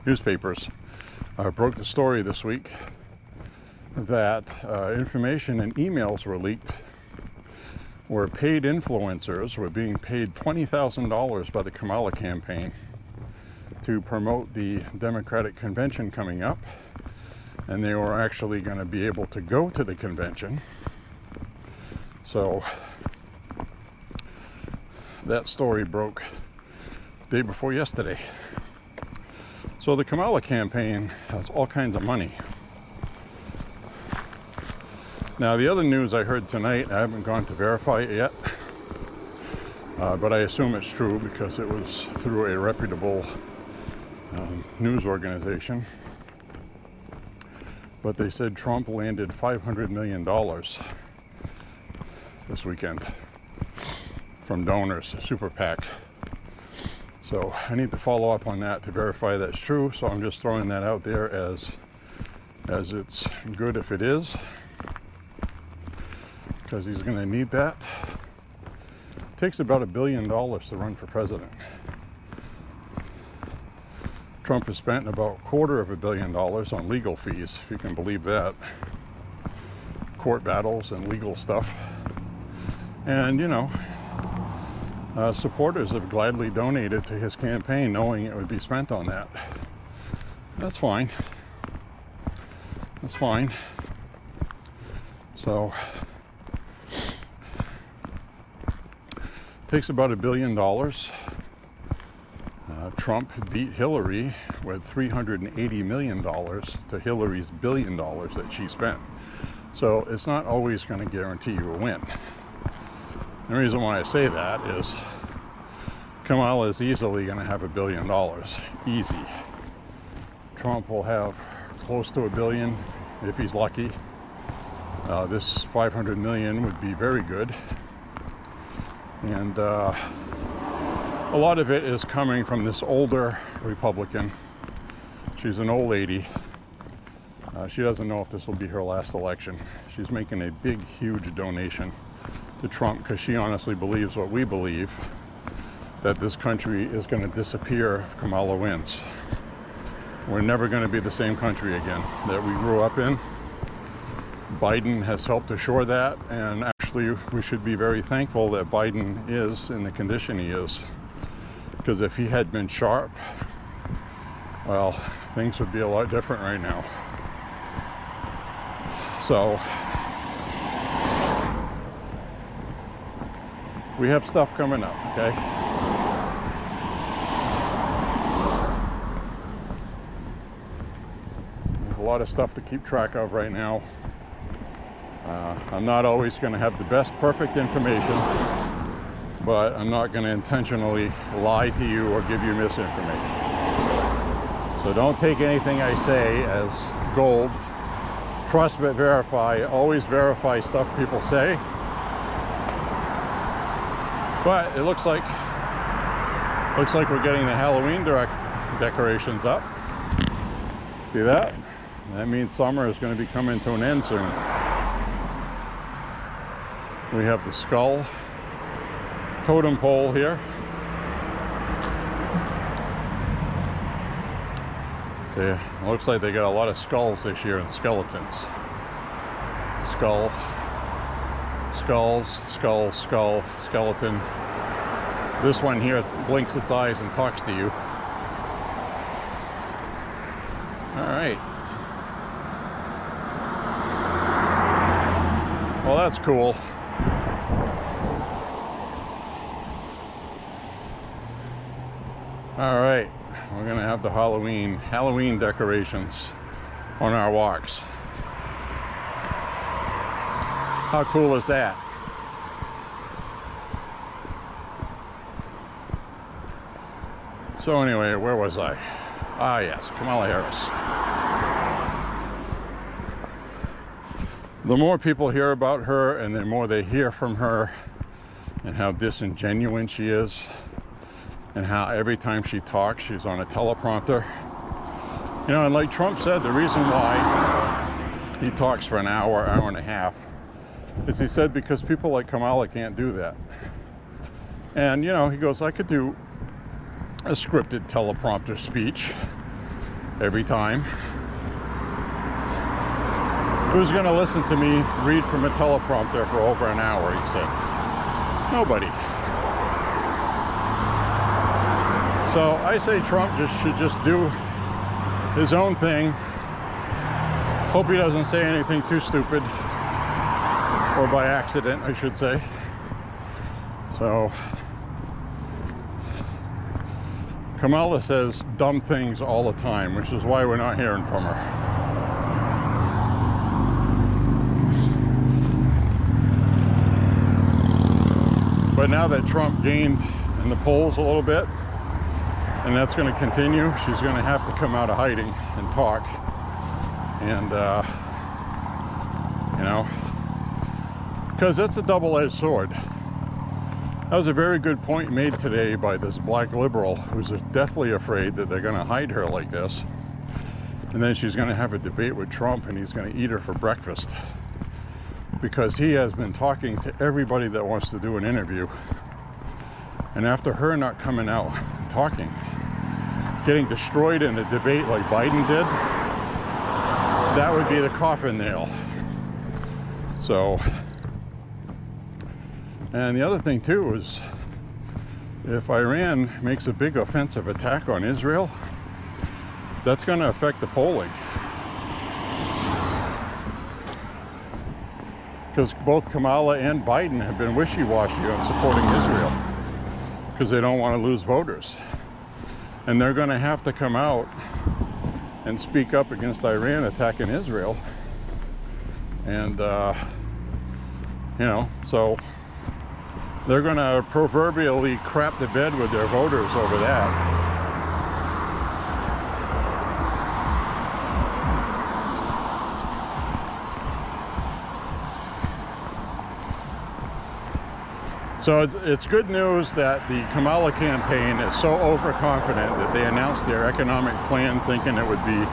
A: newspapers, broke the story this week that information and emails were leaked where paid influencers were being paid $20,000 by the Kamala campaign to promote the Democratic convention coming up, and they were actually going to be able to go to the convention. So that story broke the day before yesterday. So the Kamala campaign has all kinds of money. Now, the other news I heard tonight, I haven't gone to verify it yet, but I assume it's true because it was through a reputable news organization. But they said Trump landed $500 million this weekend from donors, Super PAC. So I need to follow up on that to verify that's true. So I'm just throwing that out there as it's good if it is, because he's going to need that. It takes about $1 billion to run for president. Trump has spent about $250 million on legal fees, if you can believe that. Court battles and legal stuff. And, you know, supporters have gladly donated to his campaign knowing it would be spent on that. That's fine. That's fine. So takes about $1 billion. Trump beat Hillary with $380 million to Hillary's $1 billion that she spent. So it's not always going to guarantee you a win. The reason why I say that is Kamala is easily going to have $1 billion. Easy. Trump will have close to $1 billion if he's lucky. This $500 million would be very good. And a lot of it is coming from this older Republican. She's an old lady. She doesn't know if this will be her last election. She's making a big, huge donation to Trump because she honestly believes what we believe, that this country is going to disappear if Kamala wins. We're never going to be the same country again that we grew up in. Biden has helped assure that, and actually we should be very thankful that Biden is in the condition he is, because if he had been sharp, well, things would be a lot different right now. So we have stuff coming up, okay? There's a lot of stuff to keep track of right now. I'm not always going to have the best perfect information, but I'm not going to intentionally lie to you or give you misinformation. So don't take anything I say as gold. Trust but verify. Always verify stuff people say. But it looks like we're getting the Halloween decorations up. See that? That means summer is going to be coming to an end soon. We have the skull totem pole here. See, it looks like they got a lot of skulls this year and skeletons. Skull, skulls, skull, skull, skeleton. This one here blinks its eyes and talks to you. All right. Well, that's cool. All right, we're gonna have the Halloween decorations on our walks. How cool is that? So anyway, where was I? Ah, yes, Kamala Harris. The more people hear about her and the more they hear from her and how disingenuous she is and how every time she talks, she's on a teleprompter. You know, and like Trump said, the reason why he talks for an hour, hour and a half, is he said because people like Kamala can't do that. And, you know, he goes, I could do a scripted teleprompter speech every time. Who's going to listen to me read from a teleprompter for over an hour, he said. Nobody. So I say Trump should just do his own thing. Hope he doesn't say anything too stupid, or by accident, I should say. So Kamala says dumb things all the time, which is why we're not hearing from her. But now that Trump gained in the polls a little bit, and that's going to continue, she's going to have to come out of hiding and talk. And, you know, because that's a double-edged sword. That was a very good point made today by this black liberal who's deathly afraid that they're going to hide her like this. And then she's going to have a debate with Trump and he's going to eat her for breakfast. Because he has been talking to everybody that wants to do an interview. And after her not coming out talking, getting destroyed in a debate like Biden did, that would be the coffin nail. So, and the other thing too is, if Iran makes a big offensive attack on Israel, that's going to affect the polling. Because both Kamala and Biden have been wishy-washy on supporting Israel because they don't want to lose voters. And they're going to have to come out and speak up against Iran attacking Israel. And, you know, so they're going to proverbially crap the bed with their voters over that. So it's good news that the Kamala campaign is so overconfident that they announced their economic plan thinking it would be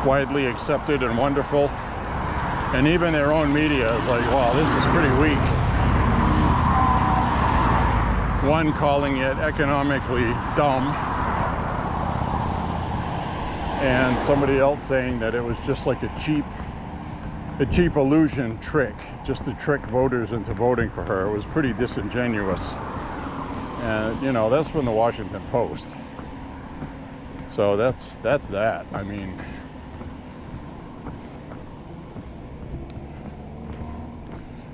A: widely accepted and wonderful. And even their own media is like, wow, this is pretty weak. One calling it economically dumb, and somebody else saying that it was just like a cheap illusion trick, just to trick voters into voting for her. It was pretty disingenuous. And, you know, that's from the Washington Post. So that's that. I mean,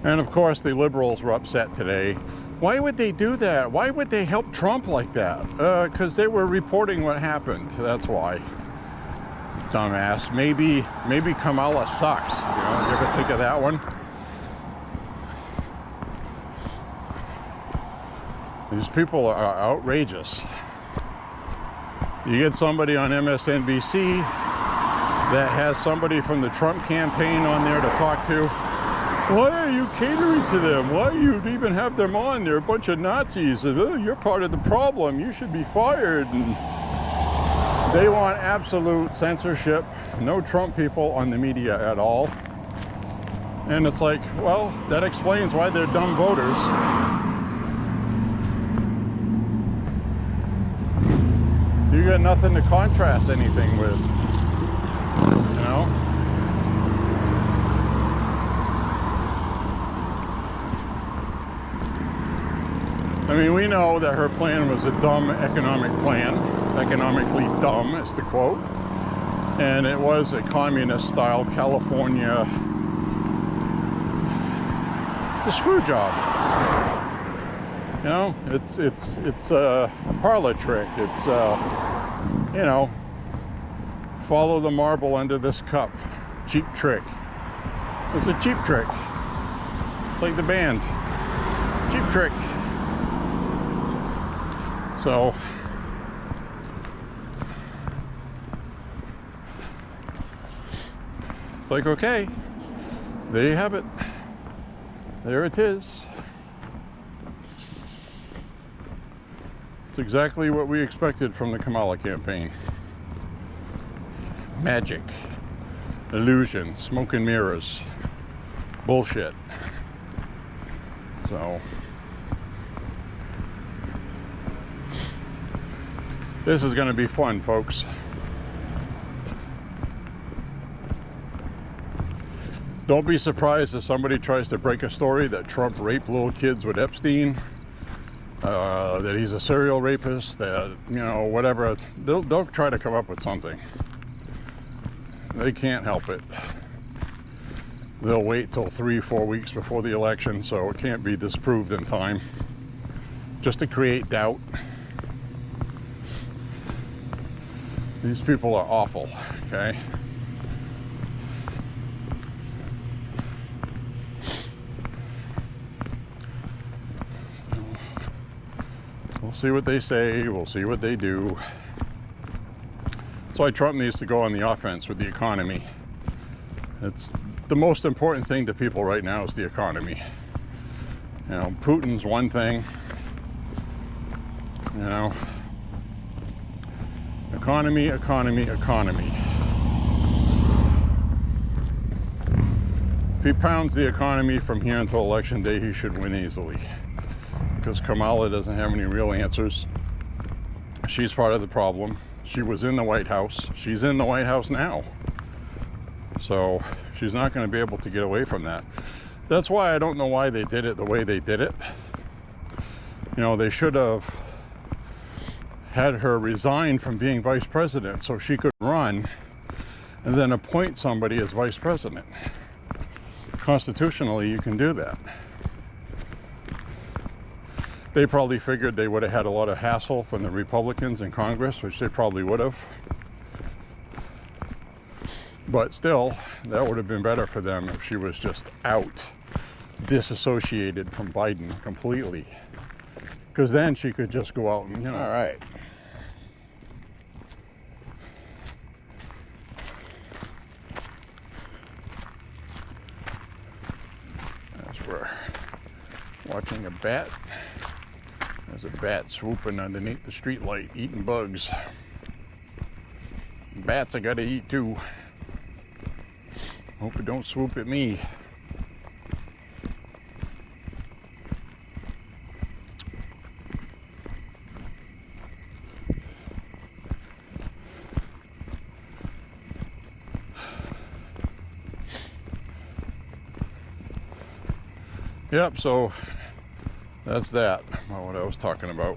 A: and of course the liberals were upset today. Why would they do that? Why would they help Trump like that? Because they were reporting what happened. That's why. Dumbass. Maybe Kamala sucks. You know, you ever think of that one? These people are outrageous. You get somebody on MSNBC that has somebody from the Trump campaign on there to talk to. Why are you catering to them? Why do you even have them on? They're a bunch of Nazis. Oh, you're part of the problem. You should be fired. And they want absolute censorship. No Trump people on the media at all. And it's like, well, that explains why they're dumb voters. You got nothing to contrast anything with. You know? I mean, we know that her plan was a dumb economic plan. Economically dumb is the quote. And it was a communist-style California. It's a screw job. You know, it's a parlor trick. It's you know, follow the marble under this cup. Cheap trick. It's a cheap trick. It's like the band. Cheap trick. So it's like, okay, there you have it. There it is. It's exactly what we expected from the Kamala campaign. Magic, illusion, smoke and mirrors, bullshit. So this is going to be fun, folks. Don't be surprised if somebody tries to break a story that Trump raped little kids with Epstein, that he's a serial rapist, that, you know, whatever. They'll try to come up with something. They can't help it. They'll wait till 3-4 weeks before the election, so it can't be disproved in time, just to create doubt. These people are awful, okay? We'll see what they say, we'll see what they do. That's why Trump needs to go on the offense with the economy. It's the most important thing to people right now is the economy. You know, Putin's one thing, you know. Economy, economy, economy. If he pounds the economy from here until election day, he should win easily. Because Kamala doesn't have any real answers. She's part of the problem. She was in the White House. She's in the White House now. So she's not going to be able to get away from that. That's why I don't know why they did it the way they did it. You know, they should have had her resign from being vice president so she could run and then appoint somebody as vice president. Constitutionally, you can do that. They probably figured they would have had a lot of hassle from the Republicans in Congress, which they probably would have. But still, that would have been better for them if she was just out, disassociated from Biden completely. Because then she could just go out and, you know. All right. As we're watching a bat. There's a bat swooping underneath the street light, eating bugs. Bats I gotta eat too. Hope it don't swoop at me. Yep, so that's that, what I was talking about.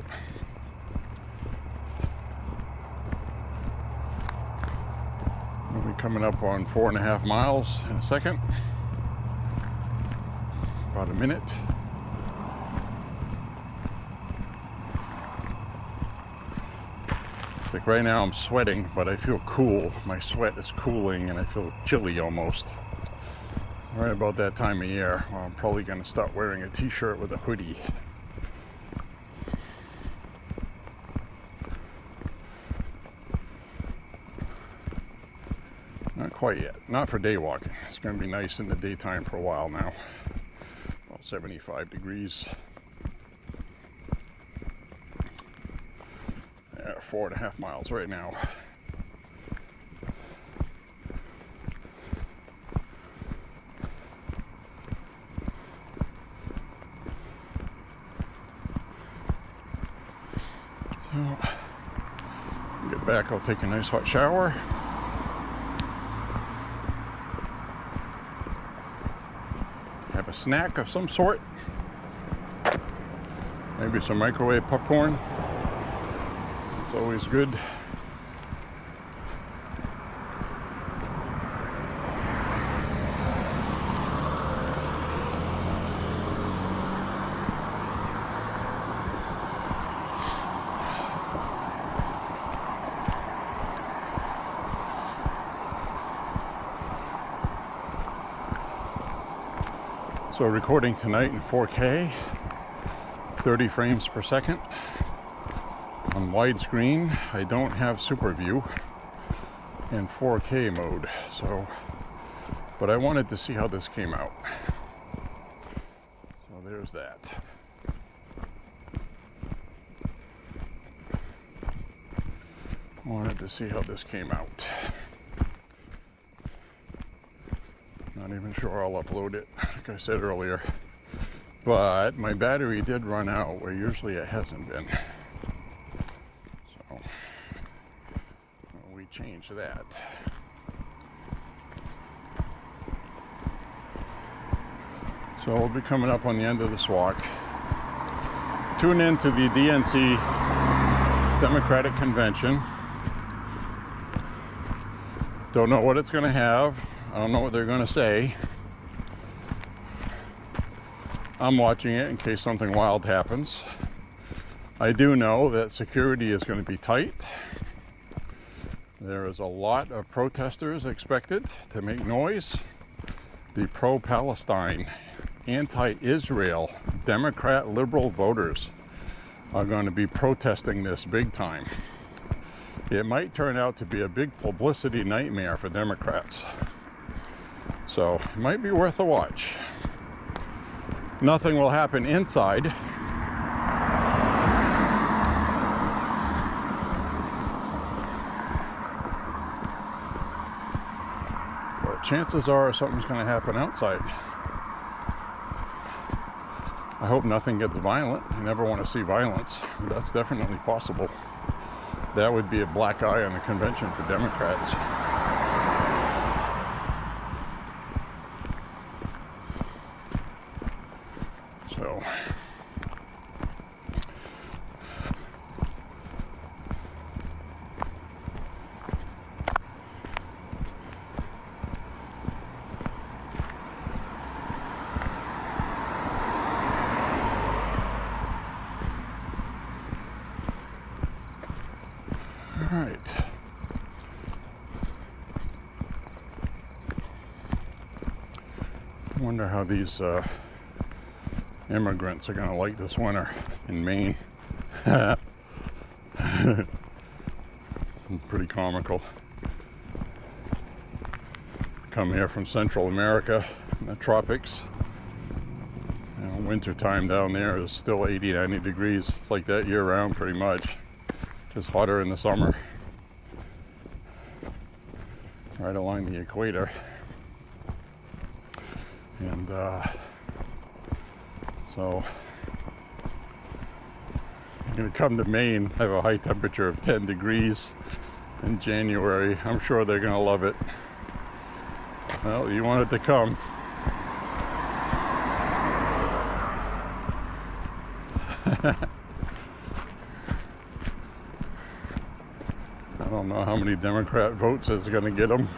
A: We'll be coming up on 4.5 miles in a second. About a minute. Like right now I'm sweating, but I feel cool. My sweat is cooling and I feel chilly almost. Right about that time of year, well, I'm probably going to start wearing a t-shirt with a hoodie. Not quite yet. Not for day walking. It's going to be nice in the daytime for a while now. About 75 degrees. Yeah, 4.5 miles right now. So, get back, I'll take a nice hot shower. have a snack of some sort. Maybe some microwave popcorn. It's always good. So recording tonight in 4K, 30 frames per second on widescreen. I don't have super view in 4K mode, so, but I wanted to see how this came out. So there's that. Wanted to see how this came out. Not even sure I'll upload it, like I said earlier. But my battery did run out, where usually it hasn't been. So we changed that. So we'll be coming up on the end of this walk. Tune in to the DNC Democratic Convention. Don't know what it's going to have. I don't know what they're going to say. I'm watching it in case something wild happens. I do know that security is going to be tight. There is a lot of protesters expected to make noise. The pro-Palestine, anti-Israel, Democrat liberal voters are going to be protesting this big time. It might turn out to be a big publicity nightmare for Democrats. So it might be worth a watch. Nothing will happen inside. But chances are something's going to happen outside. I hope nothing gets violent. I never want to see violence, but that's definitely possible. That would be a black eye on the convention for Democrats. So, all right. I wonder how these immigrants are going to like this winter in Maine. Pretty comical. Come here from Central America in the tropics. You know, winter time down there is still 80, 90 degrees. It's like that year round pretty much. Just hotter in the summer. Right along the equator. And so you're going to come to Maine, have a high temperature of 10 degrees in January. I'm sure they're going to love it. Well, you wanted to come. I don't know how many Democrat votes it's going to get them.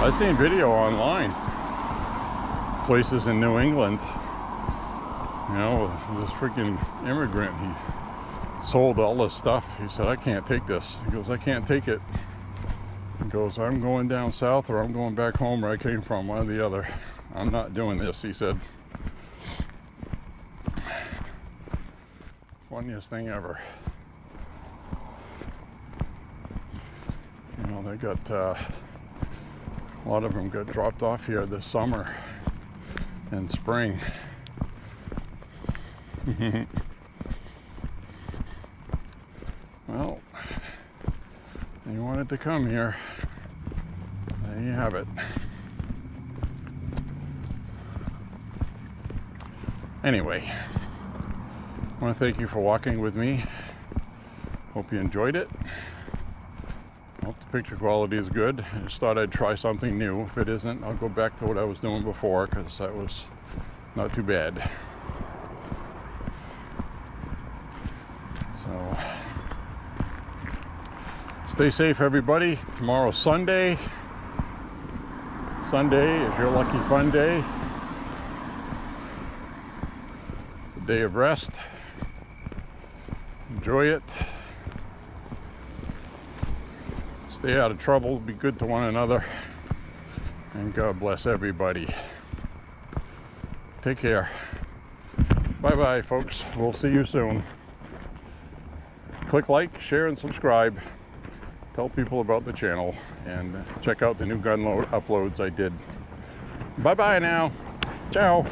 A: I've seen video online, places in New England, you know, this freaking immigrant, he sold all this stuff. He said, I can't take this. He goes, I can't take it. He goes, I'm going down south or I'm going back home where I came from, one or the other. I'm not doing this, he said. Funniest thing ever. You know, they got, a lot of them got dropped off here this summer and spring. Well, you wanted to come here. There you have it. Anyway, I want to thank you for walking with me. Hope you enjoyed it. Hope the picture quality is good. I just thought I'd try something new. If it isn't, I'll go back to what I was doing before, because that was not too bad. So stay safe, everybody. Tomorrow's Sunday. Sunday is your lucky fun day. It's a day of rest. Enjoy it. Stay out of trouble. Be good to one another. And God bless everybody. Take care. Bye-bye, folks. We'll see you soon. Click like, share, and subscribe. Tell people about the channel. And check out the new gun uploads I did. Bye-bye now. Ciao.